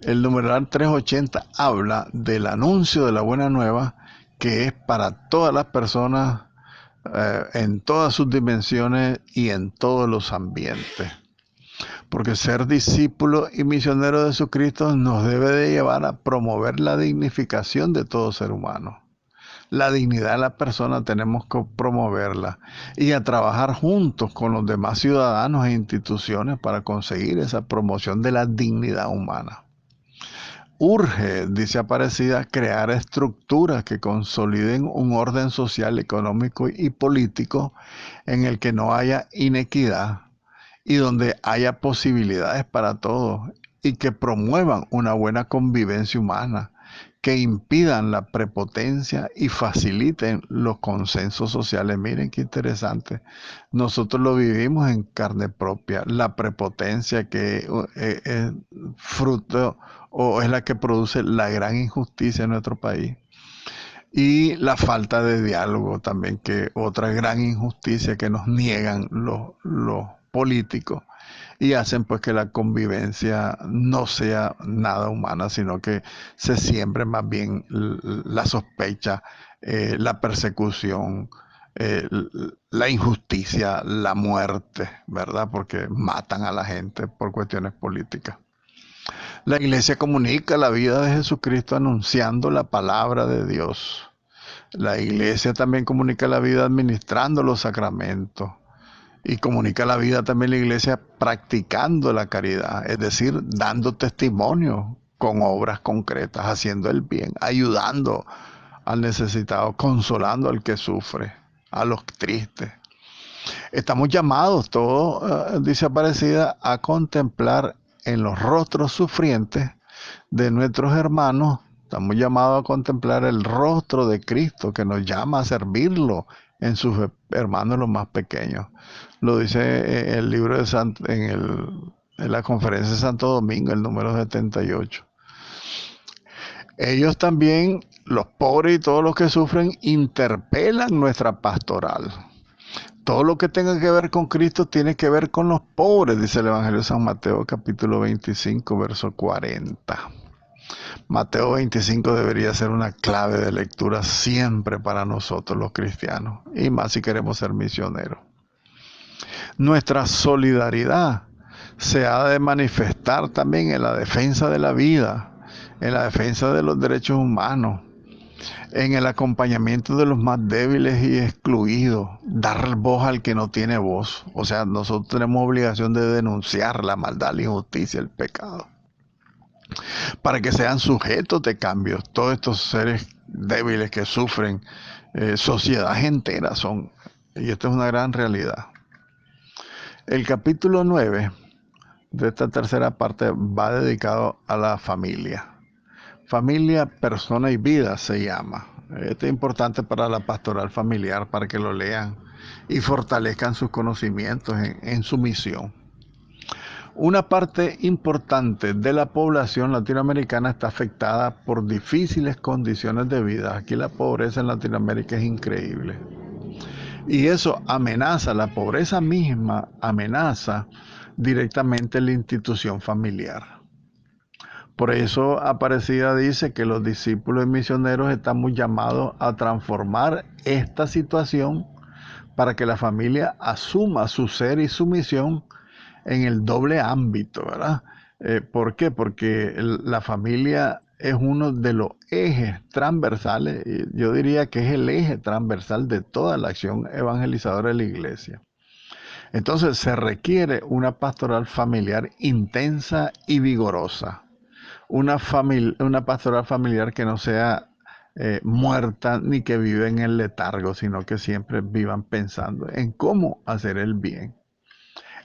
El numeral 380 habla del anuncio de la buena nueva, que es para todas las personas, en todas sus dimensiones y en todos los ambientes. Porque ser discípulo y misionero de Jesucristo nos debe de llevar a promover la dignificación de todo ser humano. La dignidad de la persona tenemos que promoverla y a trabajar juntos con los demás ciudadanos e instituciones para conseguir esa promoción de la dignidad humana. Urge, dice Aparecida, crear estructuras que consoliden un orden social, económico y político en el que no haya inequidad y donde haya posibilidades para todos y que promuevan una buena convivencia humana, que impidan la prepotencia y faciliten los consensos sociales. Miren qué interesante. Nosotros lo vivimos en carne propia. La prepotencia que es fruto o es la que produce la gran injusticia en nuestro país. Y la falta de diálogo también, que otra gran injusticia que nos niegan los políticos y hacen pues que la convivencia no sea nada humana, sino que se siembre más bien la sospecha, la persecución, la injusticia, la muerte, ¿verdad? Porque matan a la gente por cuestiones políticas. La iglesia comunica la vida de Jesucristo anunciando la palabra de Dios. La iglesia también comunica la vida administrando los sacramentos. Y comunica la vida también la iglesia practicando la caridad, es decir, dando testimonio con obras concretas, haciendo el bien, ayudando al necesitado, consolando al que sufre, a los tristes. Estamos llamados, todos, dice Aparecida, a contemplar en los rostros sufrientes de nuestros hermanos. Estamos llamados a contemplar el rostro de Cristo que nos llama a servirlo en sus hermanos los más pequeños. Lo dice el libro de en la conferencia de Santo Domingo, el número 78. Ellos también, los pobres y todos los que sufren, interpelan nuestra pastoral. Todo lo que tenga que ver con Cristo tiene que ver con los pobres, dice el Evangelio de San Mateo, capítulo 25, verso 40. Mateo 25 debería ser una clave de lectura siempre para nosotros los cristianos, y más si queremos ser misioneros. Nuestra solidaridad se ha de manifestar también en la defensa de la vida, en la defensa de los derechos humanos, en el acompañamiento de los más débiles y excluidos, dar voz al que no tiene voz. O sea, nosotros tenemos obligación de denunciar la maldad, la injusticia, el pecado, para que sean sujetos de cambios. Todos estos seres débiles que sufren, sociedades enteras son, y esto es una gran realidad. El capítulo 9 de esta tercera parte va dedicado a la familia. Familia, persona y vida se llama. Esto es importante para la pastoral familiar, para que lo lean y fortalezcan sus conocimientos en su misión. Una parte importante de la población latinoamericana está afectada por difíciles condiciones de vida. Aquí la pobreza en Latinoamérica es increíble. Y eso amenaza, la pobreza misma amenaza directamente la institución familiar. Por eso Aparecida dice que los discípulos y misioneros estamos llamados a transformar esta situación para que la familia asuma su ser y su misión en el doble ámbito, ¿verdad? ¿Por qué? Porque la familia es uno de los ejes transversales, yo diría que es el eje transversal de toda la acción evangelizadora de la iglesia. Entonces se requiere una pastoral familiar intensa y vigorosa, una pastoral familiar que no sea muerta ni que vive en el letargo, sino que siempre vivan pensando en cómo hacer el bien.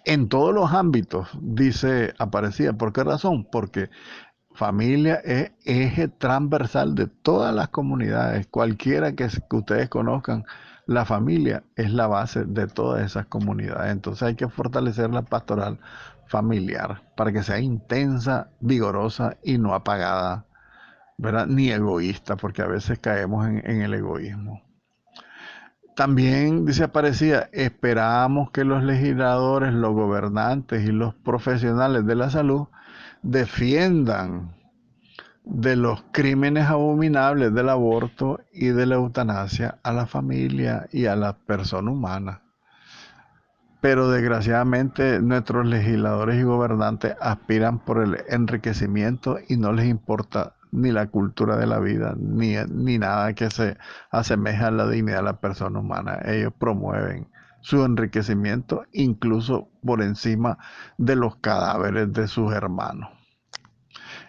En todos los ámbitos, dice Aparecida. ¿Por qué razón? Porque familia es eje transversal de todas las comunidades. Cualquiera que ustedes conozcan, la familia es la base de todas esas comunidades. Entonces hay que fortalecer la pastoral familiar para que sea intensa, vigorosa y no apagada, ¿verdad? Ni egoísta, porque a veces caemos en el egoísmo. También, dice Aparecida, esperamos que los legisladores, los gobernantes y los profesionales de la salud defiendan de los crímenes abominables del aborto y de la eutanasia a la familia y a la persona humana. Pero desgraciadamente nuestros legisladores y gobernantes aspiran por el enriquecimiento y no les importa ni la cultura de la vida, ni nada que se asemeje a la dignidad de la persona humana. Ellos promueven su enriquecimiento incluso por encima de los cadáveres de sus hermanos.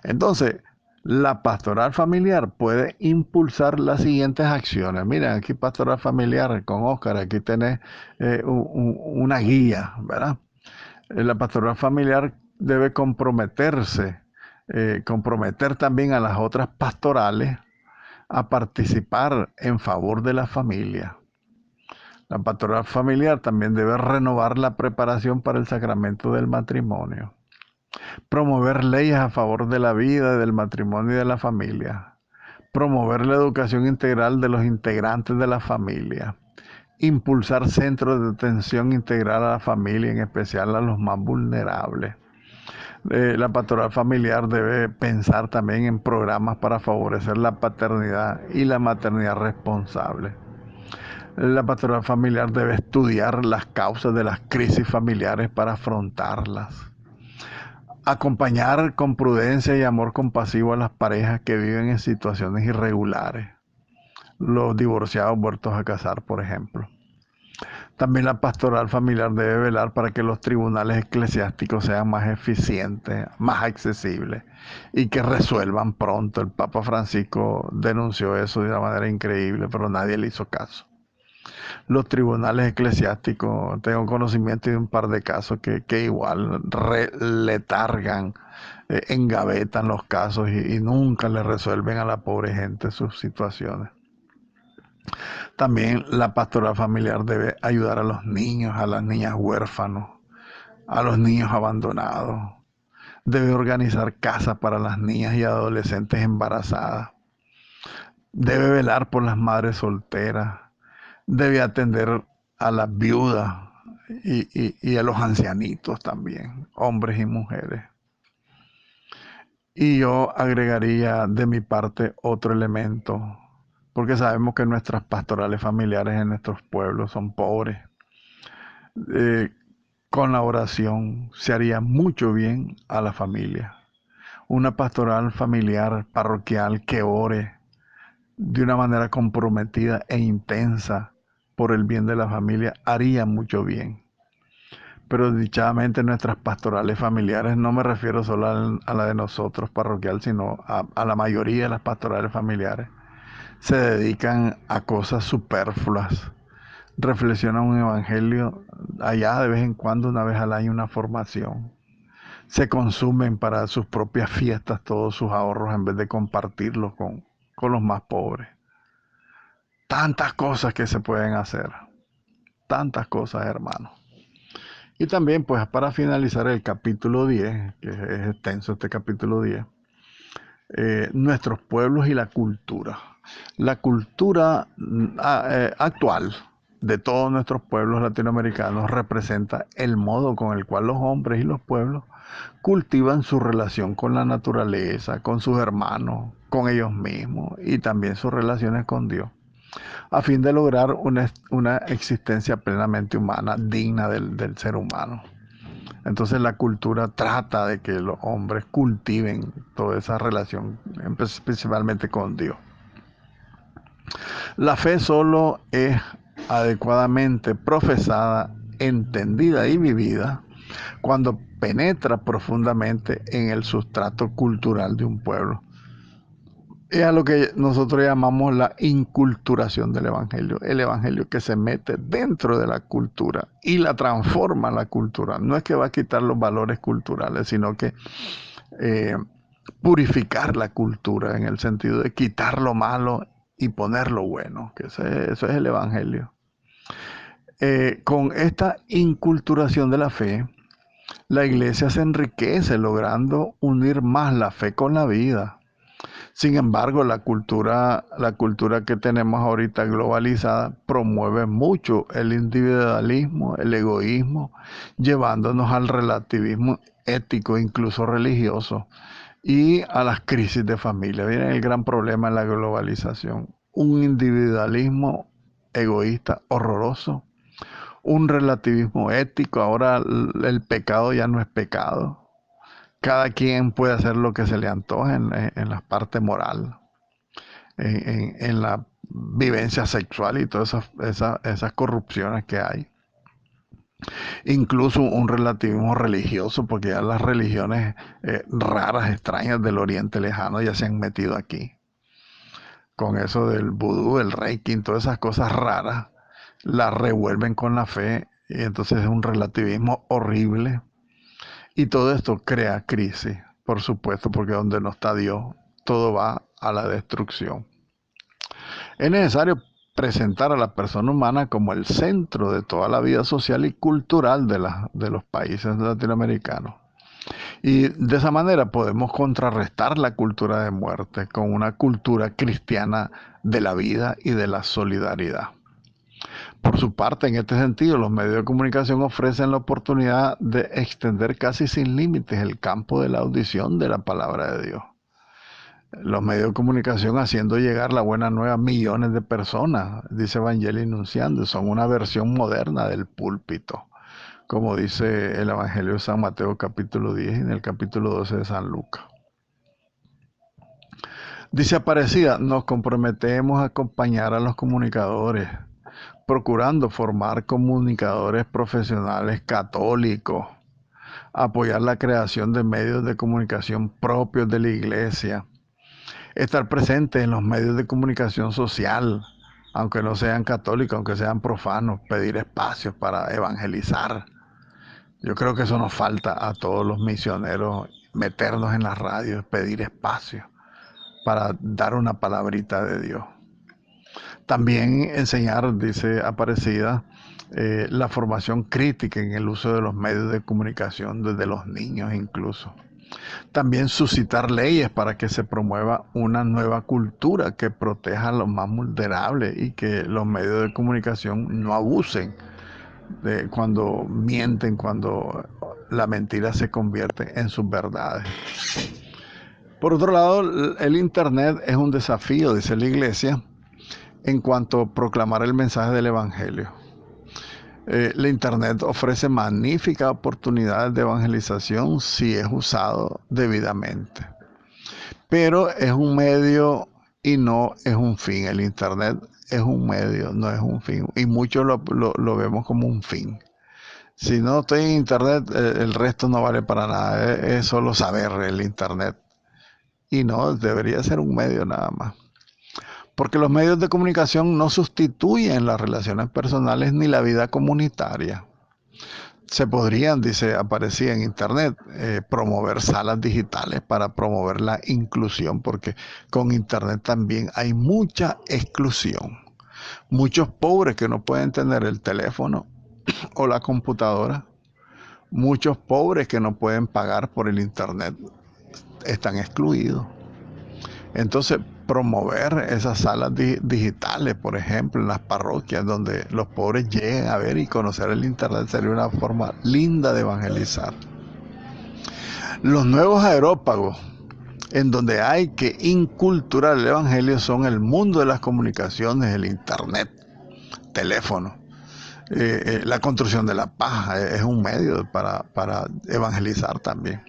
Entonces, la pastoral familiar puede impulsar las siguientes acciones. Miren, aquí pastoral familiar con Óscar, aquí tenés una guía, ¿verdad? La pastoral familiar debe comprometer también a las otras pastorales a participar en favor de la familia. La pastoral familiar también debe renovar la preparación para el sacramento del matrimonio. Promover leyes a favor de la vida, del matrimonio y de la familia. Promover la educación integral de los integrantes de la familia. Impulsar centros de atención integral a la familia, en especial a los más vulnerables. La pastoral familiar debe pensar también en programas para favorecer la paternidad y la maternidad responsable. La pastoral familiar debe estudiar las causas de las crisis familiares para afrontarlas. Acompañar con prudencia y amor compasivo a las parejas que viven en situaciones irregulares. Los divorciados vueltos a casar, por ejemplo. También la pastoral familiar debe velar para que los tribunales eclesiásticos sean más eficientes, más accesibles y que resuelvan pronto. El Papa Francisco denunció eso de una manera increíble, pero nadie le hizo caso. Los tribunales eclesiásticos, tengo conocimiento de un par de casos que igual letargan, engavetan los casos y nunca le resuelven a la pobre gente sus situaciones. También la pastoral familiar debe ayudar a los niños, a las niñas huérfanos, a los niños abandonados. Debe organizar casas para las niñas y adolescentes embarazadas. Debe velar por las madres solteras. Debe atender a las viudas y a los ancianitos también, hombres y mujeres. Y yo agregaría de mi parte otro elemento, porque sabemos que nuestras pastorales familiares en nuestros pueblos son pobres. Eh, con la oración se haría mucho bien a la familia. Una pastoral familiar parroquial que ore de una manera comprometida e intensa por el bien de la familia haría mucho bien. Pero dichadamente nuestras pastorales familiares, no me refiero solo a la de nosotros parroquial, sino a la mayoría de las pastorales familiares, se dedican a cosas superfluas. Reflexionan un evangelio allá de vez en cuando, una vez al año, una formación. Se consumen para sus propias fiestas todos sus ahorros en vez de compartirlos con los más pobres. Tantas cosas que se pueden hacer. Tantas cosas, hermanos. Y también, pues, para finalizar el capítulo 10, que es extenso este capítulo 10, nuestros pueblos y la cultura. La cultura actual de todos nuestros pueblos latinoamericanos representa el modo con el cual los hombres y los pueblos cultivan su relación con la naturaleza, con sus hermanos, con ellos mismos y también sus relaciones con Dios, a fin de lograr una existencia plenamente humana, digna del ser humano. Entonces la cultura trata de que los hombres cultiven toda esa relación, principalmente con Dios. La fe solo es adecuadamente profesada, entendida y vivida cuando penetra profundamente en el sustrato cultural de un pueblo. Es a lo que nosotros llamamos la inculturación del Evangelio. El Evangelio que se mete dentro de la cultura y la transforma la cultura. No es que va a quitar los valores culturales, sino que purificar la cultura en el sentido de quitar lo malo y poner lo bueno, que eso es el Evangelio. Con esta inculturación de la fe, la iglesia se enriquece logrando unir más la fe con la vida. Sin embargo, la cultura que tenemos ahorita globalizada promueve mucho el individualismo, el egoísmo, llevándonos al relativismo ético, incluso religioso, y a las crisis de familia. Viene el gran problema en la globalización. Un individualismo egoísta horroroso, un relativismo ético. Ahora el pecado ya no es pecado. Cada quien puede hacer lo que se le antoje en la parte moral, en la vivencia sexual y todas esas corrupciones que hay. Incluso un relativismo religioso, porque ya las religiones raras, extrañas del Oriente Lejano ya se han metido aquí. Con eso del vudú, el reiki, todas esas cosas raras, las revuelven con la fe y entonces es un relativismo horrible. Y todo esto crea crisis, por supuesto, porque donde no está Dios, todo va a la destrucción. Es necesario presentar a la persona humana como el centro de toda la vida social y cultural de los países latinoamericanos. Y de esa manera podemos contrarrestar la cultura de muerte con una cultura cristiana de la vida y de la solidaridad. Por su parte, en este sentido, los medios de comunicación ofrecen la oportunidad de extender casi sin límites el campo de la audición de la palabra de Dios. Los medios de comunicación haciendo llegar la buena nueva a millones de personas, dice Evangelio Nunciando, son una versión moderna del púlpito, como dice el Evangelio de San Mateo capítulo 10 y en el capítulo 12 de San Lucas. Dice Aparecida, nos comprometemos a acompañar a los comunicadores, procurando formar comunicadores profesionales católicos, apoyar la creación de medios de comunicación propios de la iglesia, estar presente en los medios de comunicación social, aunque no sean católicos, aunque sean profanos, pedir espacios para evangelizar. Yo creo que eso nos falta a todos los misioneros, meternos en las radios, pedir espacios para dar una palabrita de Dios. También enseñar, dice Aparecida, la formación crítica en el uso de los medios de comunicación desde los niños incluso. También suscitar leyes para que se promueva una nueva cultura que proteja a los más vulnerables y que los medios de comunicación no abusen cuando mienten, cuando la mentira se convierte en sus verdades. Por otro lado, el Internet es un desafío, dice la Iglesia, en cuanto a proclamar el mensaje del Evangelio. La Internet ofrece magníficas oportunidades de evangelización si es usado debidamente. Pero es un medio y no es un fin. El Internet es un medio, no es un fin. Y muchos lo vemos como un fin. Si no estoy en Internet, el resto no vale para nada. Es solo saber el Internet. Y no, debería ser un medio nada más. Porque los medios de comunicación no sustituyen las relaciones personales ni la vida comunitaria. Se podrían, dice, aparecía en Internet, promover salas digitales para promover la inclusión, porque con Internet también hay mucha exclusión. Muchos pobres que no pueden tener el teléfono o la computadora Muchos pobres que no pueden pagar por el internet están excluidos. Entonces, promover esas salas digitales, por ejemplo, en las parroquias, donde los pobres lleguen a ver y conocer el internet, sería una forma linda de evangelizar. Los nuevos aerópagos, en donde hay que inculturar el evangelio, son el mundo de las comunicaciones, el internet, teléfono. La construcción de la paz es un medio para evangelizar también.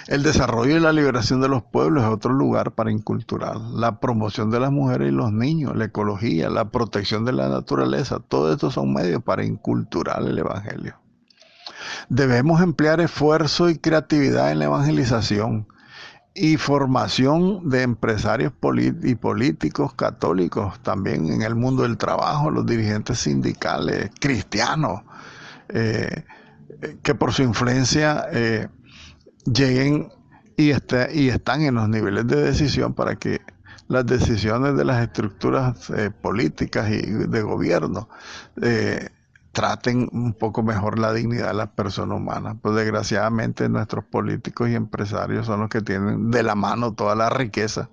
El desarrollo y la liberación de los pueblos es otro lugar para inculturar. La promoción de las mujeres y los niños, la ecología, la protección de la naturaleza, todo esto son medios para inculturar el evangelio. Debemos emplear esfuerzo y creatividad en la evangelización y formación de empresarios y políticos católicos, también en el mundo del trabajo, los dirigentes sindicales cristianos, que por su influencia lleguen y están en los niveles de decisión para que las decisiones de las estructuras políticas y de gobierno traten un poco mejor la dignidad de las personas humanas. Pues desgraciadamente nuestros políticos y empresarios son los que tienen de la mano toda la riqueza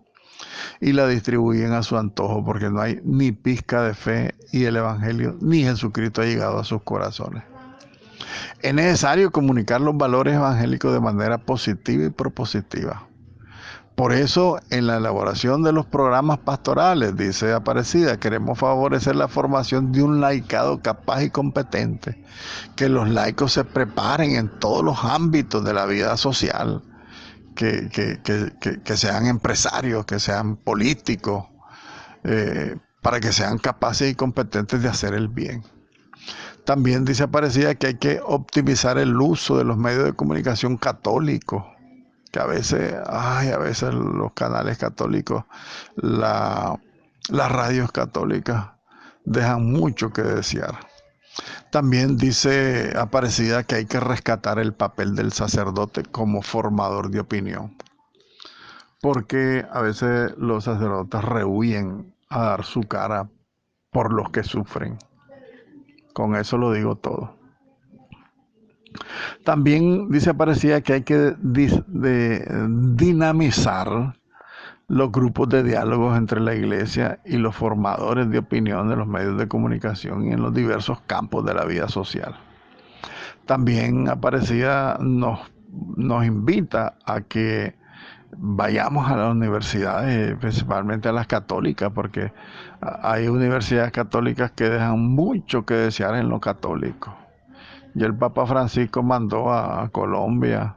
y la distribuyen a su antojo, porque no hay ni pizca de fe y el evangelio ni Jesucristo ha llegado a sus corazones. Es necesario comunicar los valores evangélicos de manera positiva y propositiva. Por eso, en la elaboración de los programas pastorales, dice Aparecida, queremos favorecer la formación de un laicado capaz y competente, que los laicos se preparen en todos los ámbitos de la vida social, que sean empresarios, que sean políticos, para que sean capaces y competentes de hacer el bien. También dice Aparecida que hay que optimizar el uso de los medios de comunicación católicos, que a veces los canales católicos, las radios católicas dejan mucho que desear. También dice Aparecida que hay que rescatar el papel del sacerdote como formador de opinión, porque a veces los sacerdotes rehuyen a dar su cara por los que sufren. Con eso lo digo todo. También dice Aparecida que hay que dinamizar los grupos de diálogos entre la iglesia y los formadores de opinión de los medios de comunicación y en los diversos campos de la vida social. También Aparecida nos invita a que vayamos a las universidades, principalmente a las católicas, porque hay universidades católicas que dejan mucho que desear en lo católico. Y el Papa Francisco mandó a Colombia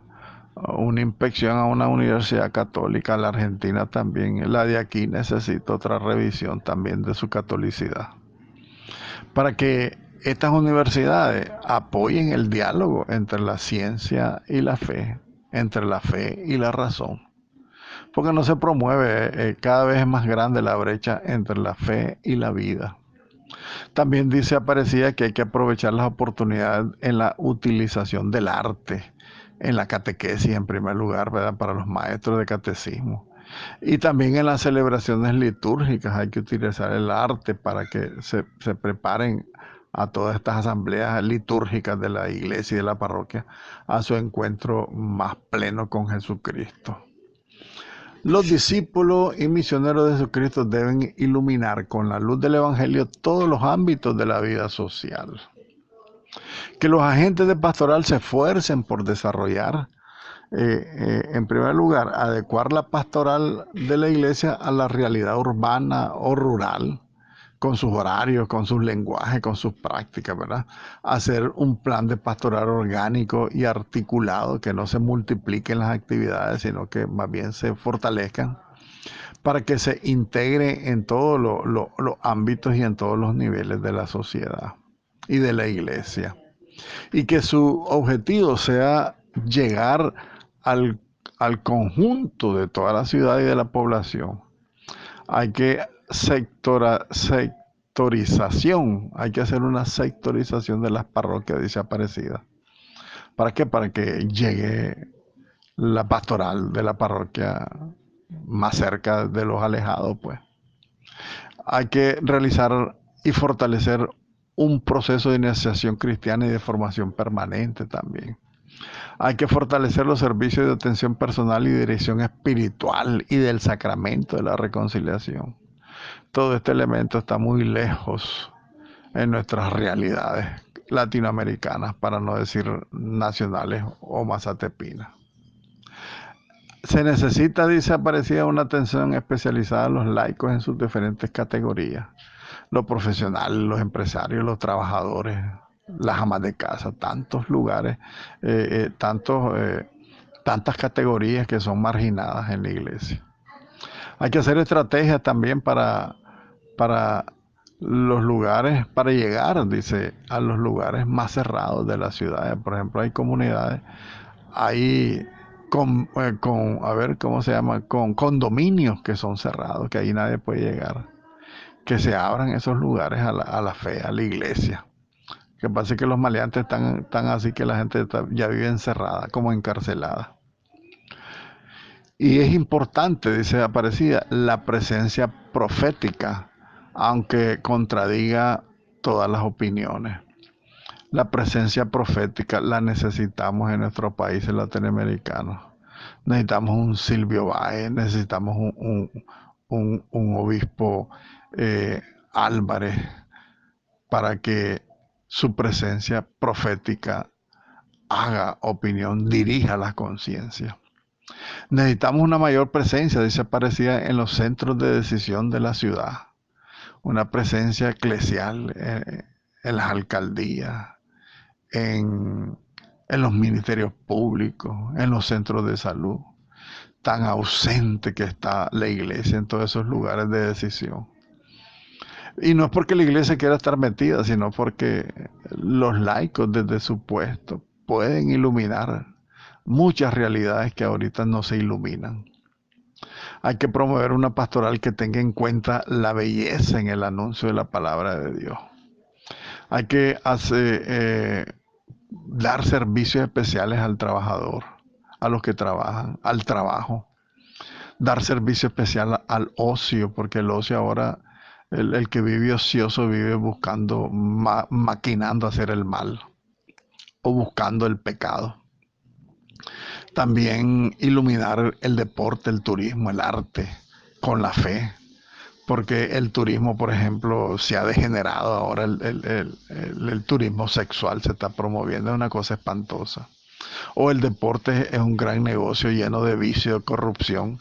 una inspección a una universidad católica, la Argentina también. La de aquí necesita otra revisión también de su catolicidad, para que estas universidades apoyen el diálogo entre la ciencia y la fe, entre la fe y la razón, porque no se promueve, cada vez es más grande la brecha entre la fe y la vida. También dice Aparecida que hay que aprovechar las oportunidades en la utilización del arte, en la catequesis en primer lugar, ¿verdad? Para los maestros de catecismo. Y también en las celebraciones litúrgicas hay que utilizar el arte para que se preparen a todas estas asambleas litúrgicas de la iglesia y de la parroquia a su encuentro más pleno con Jesucristo. Los discípulos y misioneros de Jesucristo deben iluminar con la luz del Evangelio todos los ámbitos de la vida social. Que los agentes de pastoral se esfuercen por desarrollar, en primer lugar, adecuar la pastoral de la iglesia a la realidad urbana o rural, con sus horarios, con sus lenguajes, con sus prácticas, ¿verdad? Hacer un plan de pastoral orgánico y articulado, que no se multipliquen las actividades, sino que más bien se fortalezcan, para que se integre en todos los ámbitos y en todos los niveles de la sociedad y de la iglesia. Y que su objetivo sea llegar al conjunto de toda la ciudad y de la población. Hay que sectorización, hay que hacer una sectorización de las parroquias, dice Aparecida. ¿Para qué? Para que llegue la pastoral de la parroquia más cerca de los alejados, pues. Hay que realizar y fortalecer un proceso de iniciación cristiana y de formación permanente también. Hay que fortalecer los servicios de atención personal y dirección espiritual y del sacramento de la reconciliación. Todo este elemento está muy lejos en nuestras realidades latinoamericanas, para no decir nacionales o mazatepinas. Se necesita, dice Aparecida, una atención especializada a los laicos en sus diferentes categorías. Los profesionales, los empresarios, los trabajadores, las amas de casa, tantos lugares, tantas categorías que son marginadas en la iglesia. Hay que hacer estrategias también para los lugares, para llegar, dice, a los lugares más cerrados de las ciudades. Por ejemplo, hay comunidades, hay a ver, ¿cómo se llama? Con condominios que son cerrados, que ahí nadie puede llegar. Que se abran esos lugares a la fe, a la iglesia. Que pasa que los maleantes están así que la gente ya vive encerrada, como encarcelada. Y es importante, dice Aparecida, la presencia profética, aunque contradiga todas las opiniones. La presencia profética la necesitamos en nuestros países latinoamericanos. Necesitamos un Silvio Báez, necesitamos un obispo Álvarez, para que su presencia profética haga opinión, dirija la conciencia. Necesitamos una mayor presencia, dice Aparecida, en los centros de decisión de la ciudad. Una presencia eclesial en las alcaldías, en los ministerios públicos, en los centros de salud. Tan ausente que está la iglesia en todos esos lugares de decisión. Y no es porque la iglesia quiera estar metida, sino porque los laicos desde su puesto pueden iluminar muchas realidades que ahorita no se iluminan. Hay que promover una pastoral que tenga en cuenta la belleza en el anuncio de la palabra de Dios. Hay que dar servicios especiales al trabajador, a los que trabajan, al trabajo. Dar servicio especial al ocio, porque el ocio ahora, el que vive ocioso vive buscando, maquinando hacer el mal o buscando el pecado. También iluminar el deporte, el turismo, el arte con la fe, porque el turismo, por ejemplo, se ha degenerado ahora, el turismo sexual se está promoviendo, es una cosa espantosa. O el deporte es un gran negocio lleno de vicio, de corrupción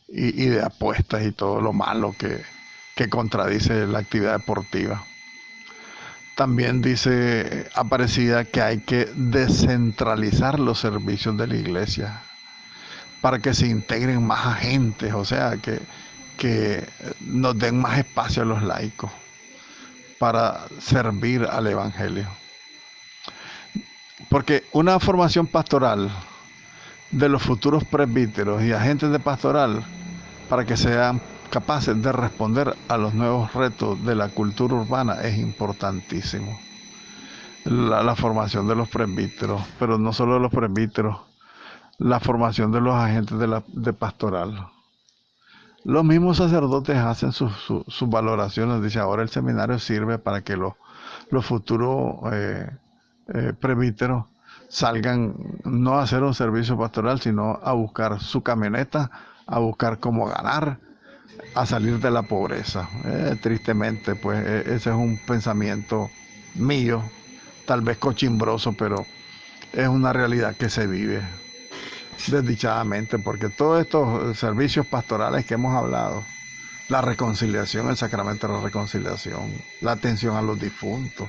y de apuestas y todo lo malo que contradice la actividad deportiva. También dice Aparecida que hay que descentralizar los servicios de la iglesia para que se integren más agentes, o sea, que nos den más espacio a los laicos para servir al evangelio. Porque una formación pastoral de los futuros presbíteros y agentes de pastoral, para que sean capaces de responder a los nuevos retos de la cultura urbana, es importantísimo. La formación de los presbíteros, pero no solo de los presbíteros, la formación de los agentes de pastoral. Los mismos sacerdotes hacen sus valoraciones. Dice, ahora el seminario sirve para que los futuros presbíteros salgan no a hacer un servicio pastoral, sino a buscar su camioneta, a buscar cómo ganar, a salir de la pobreza. Tristemente, pues ese es un pensamiento mío, tal vez cochimbroso, pero es una realidad que se vive desdichadamente, porque todos estos servicios pastorales que hemos hablado, la reconciliación, el sacramento de la reconciliación, la atención a los difuntos,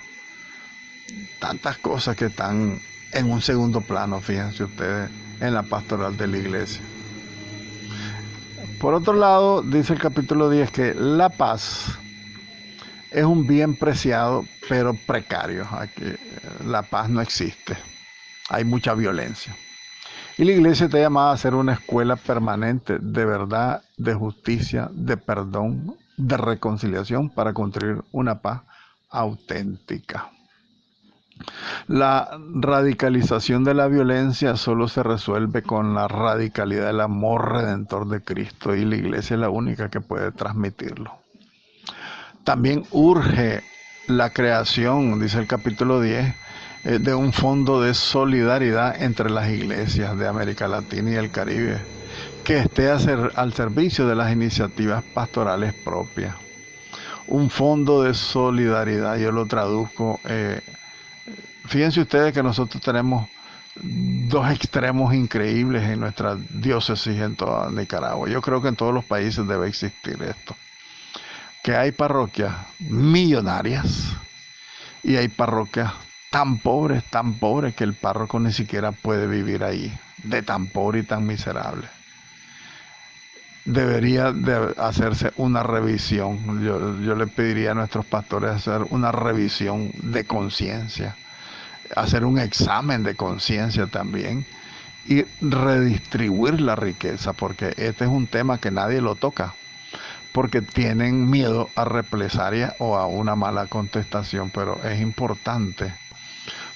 tantas cosas que están en un segundo plano, fíjense ustedes, en la pastoral de la iglesia. Por otro lado, dice el capítulo 10 que la paz es un bien preciado, pero precario. Aquí, la paz no existe, hay mucha violencia. Y la iglesia está llamada a ser una escuela permanente de verdad, de justicia, de perdón, de reconciliación para construir una paz auténtica. La radicalización de la violencia solo se resuelve con la radicalidad del amor redentor de Cristo, y la iglesia es la única que puede transmitirlo. También urge la creación, dice el capítulo 10, de un fondo de solidaridad entre las iglesias de América Latina y el Caribe, que esté al servicio de las iniciativas pastorales propias. Un fondo de solidaridad, yo lo traduzco. Fíjense ustedes que nosotros tenemos dos extremos increíbles en nuestra diócesis en toda Nicaragua. Yo creo que en todos los países debe existir esto. Que hay parroquias millonarias y hay parroquias tan pobres que el párroco ni siquiera puede vivir ahí, de tan pobre y tan miserable. Debería de hacerse una revisión. Yo le pediría a nuestros pastores hacer una revisión de conciencia, hacer un examen de conciencia también y redistribuir la riqueza, porque este es un tema que nadie lo toca, porque tienen miedo a represalia o a una mala contestación, pero es importante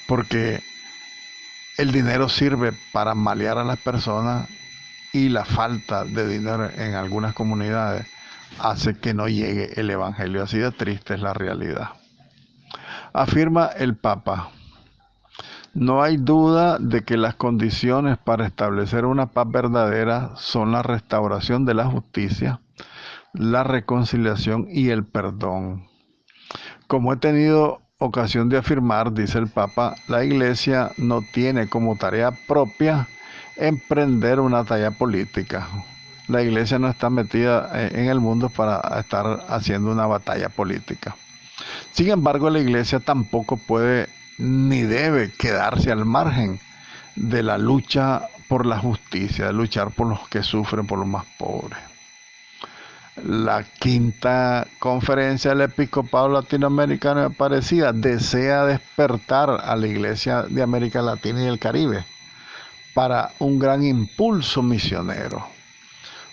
porque el dinero sirve para malear a las personas y la falta de dinero en algunas comunidades hace que no llegue el evangelio. Así de triste es la realidad. Afirma el Papa: no hay duda de que las condiciones para establecer una paz verdadera son la restauración de la justicia, la reconciliación y el perdón. Como he tenido ocasión de afirmar, dice el Papa, la Iglesia no tiene como tarea propia emprender una tarea política. La Iglesia no está metida en el mundo para estar haciendo una batalla política. Sin embargo, la Iglesia tampoco puede ni debe quedarse al margen de la lucha por la justicia, de luchar por los que sufren, por los más pobres. La quinta conferencia del Episcopado Latinoamericano de Aparecida desea despertar a la Iglesia de América Latina y el Caribe para un gran impulso misionero.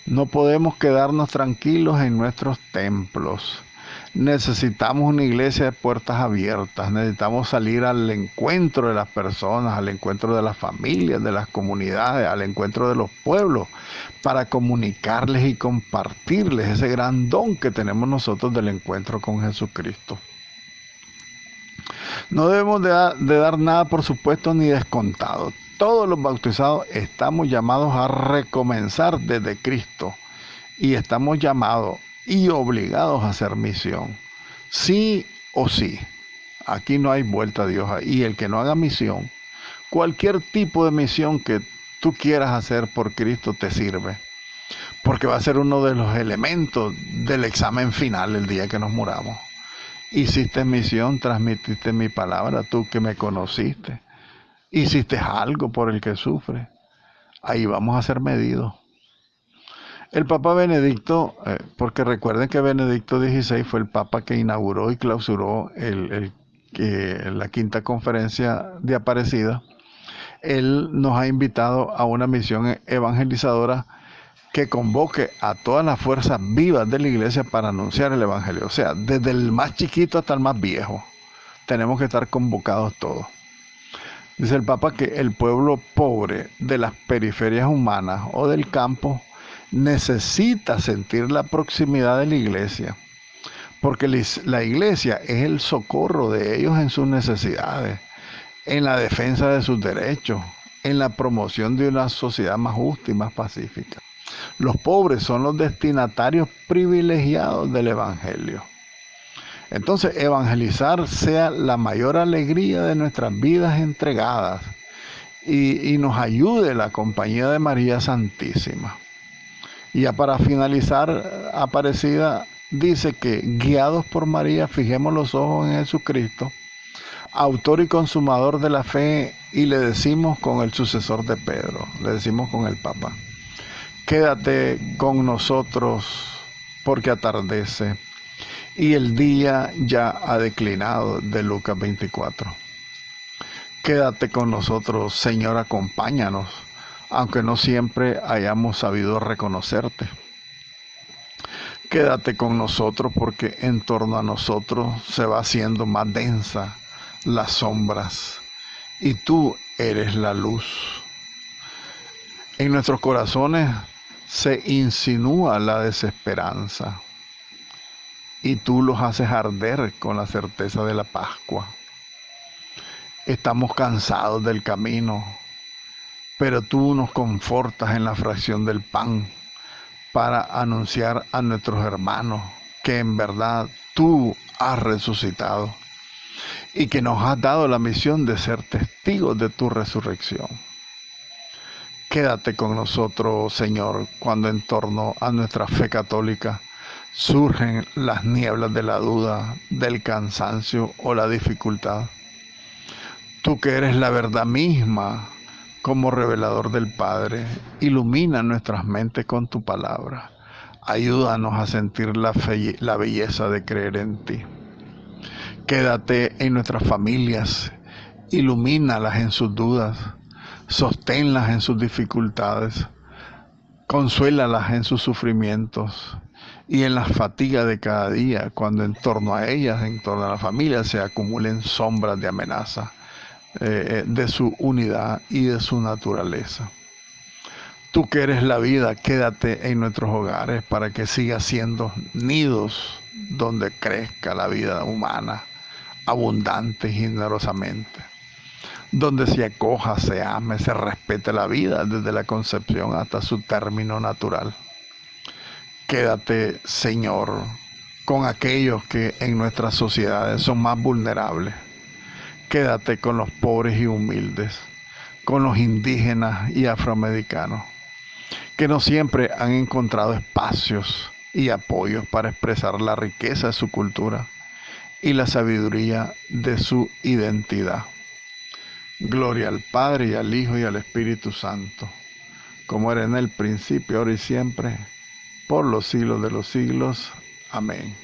No podemos quedarnos tranquilos en nuestros templos. Necesitamos una iglesia de puertas abiertas, necesitamos salir al encuentro de las personas, al encuentro de las familias, de las comunidades, al encuentro de los pueblos, para comunicarles y compartirles ese gran don que tenemos nosotros del encuentro con Jesucristo. No debemos de dar nada por supuesto ni descontado. Todos los bautizados estamos llamados a recomenzar desde Cristo y estamos llamados y obligados a hacer misión, sí o sí. Aquí no hay vuelta a Dios. Y el que no haga misión, cualquier tipo de misión que tú quieras hacer por Cristo te sirve, porque va a ser uno de los elementos del examen final el día que nos muramos. Hiciste misión, transmitiste mi palabra, tú que me conociste, hiciste algo por el que sufre. Ahí vamos a ser medidos. El Papa Benedicto, porque recuerden que Benedicto XVI fue el Papa que inauguró y clausuró la quinta conferencia de Aparecida. Él nos ha invitado a una misión evangelizadora que convoque a todas las fuerzas vivas de la iglesia para anunciar el evangelio. O sea, desde el más chiquito hasta el más viejo. Tenemos que estar convocados todos. Dice el Papa que el pueblo pobre de las periferias humanas o del campo necesita sentir la proximidad de la iglesia, porque la iglesia es el socorro de ellos en sus necesidades, en la defensa de sus derechos, en la promoción de una sociedad más justa y más pacífica. Los pobres son los destinatarios privilegiados del evangelio. Entonces, evangelizar sea la mayor alegría de nuestras vidas entregadas y nos ayude la compañía de María Santísima. Y ya para finalizar, Aparecida dice que guiados por María, fijemos los ojos en Jesucristo, autor y consumador de la fe, y le decimos con el sucesor de Pedro, le decimos con el Papa: quédate con nosotros porque atardece y el día ya ha declinado, de Lucas 24. Quédate con nosotros, Señor, acompáñanos, aunque no siempre hayamos sabido reconocerte. Quédate con nosotros porque en torno a nosotros se va haciendo más densa las sombras y tú eres la luz. En nuestros corazones se insinúa la desesperanza y tú los haces arder con la certeza de la Pascua. Estamos cansados del camino, pero tú nos confortas en la fracción del pan para anunciar a nuestros hermanos que en verdad tú has resucitado y que nos has dado la misión de ser testigos de tu resurrección. Quédate con nosotros, Señor, cuando en torno a nuestra fe católica surgen las nieblas de la duda, del cansancio o la dificultad. Tú que eres la verdad misma, como revelador del Padre, ilumina nuestras mentes con tu palabra. Ayúdanos a sentir la belleza de creer en ti. Quédate en nuestras familias, ilumínalas en sus dudas, sosténlas en sus dificultades, consuélalas en sus sufrimientos y en las fatigas de cada día, cuando en torno a ellas, en torno a la familia, se acumulen sombras de amenaza de su unidad y de su naturaleza. Tú que eres la vida, quédate en nuestros hogares para que siga siendo nidos donde crezca la vida humana abundante y generosamente, donde se acoja, se ame, se respete la vida desde la concepción hasta su término natural. Quédate, Señor, con aquellos que en nuestras sociedades son más vulnerables. Quédate con los pobres y humildes, con los indígenas y afroamericanos, que no siempre han encontrado espacios y apoyos para expresar la riqueza de su cultura y la sabiduría de su identidad. Gloria al Padre, y al Hijo, y al Espíritu Santo, como era en el principio, ahora y siempre, por los siglos de los siglos. Amén.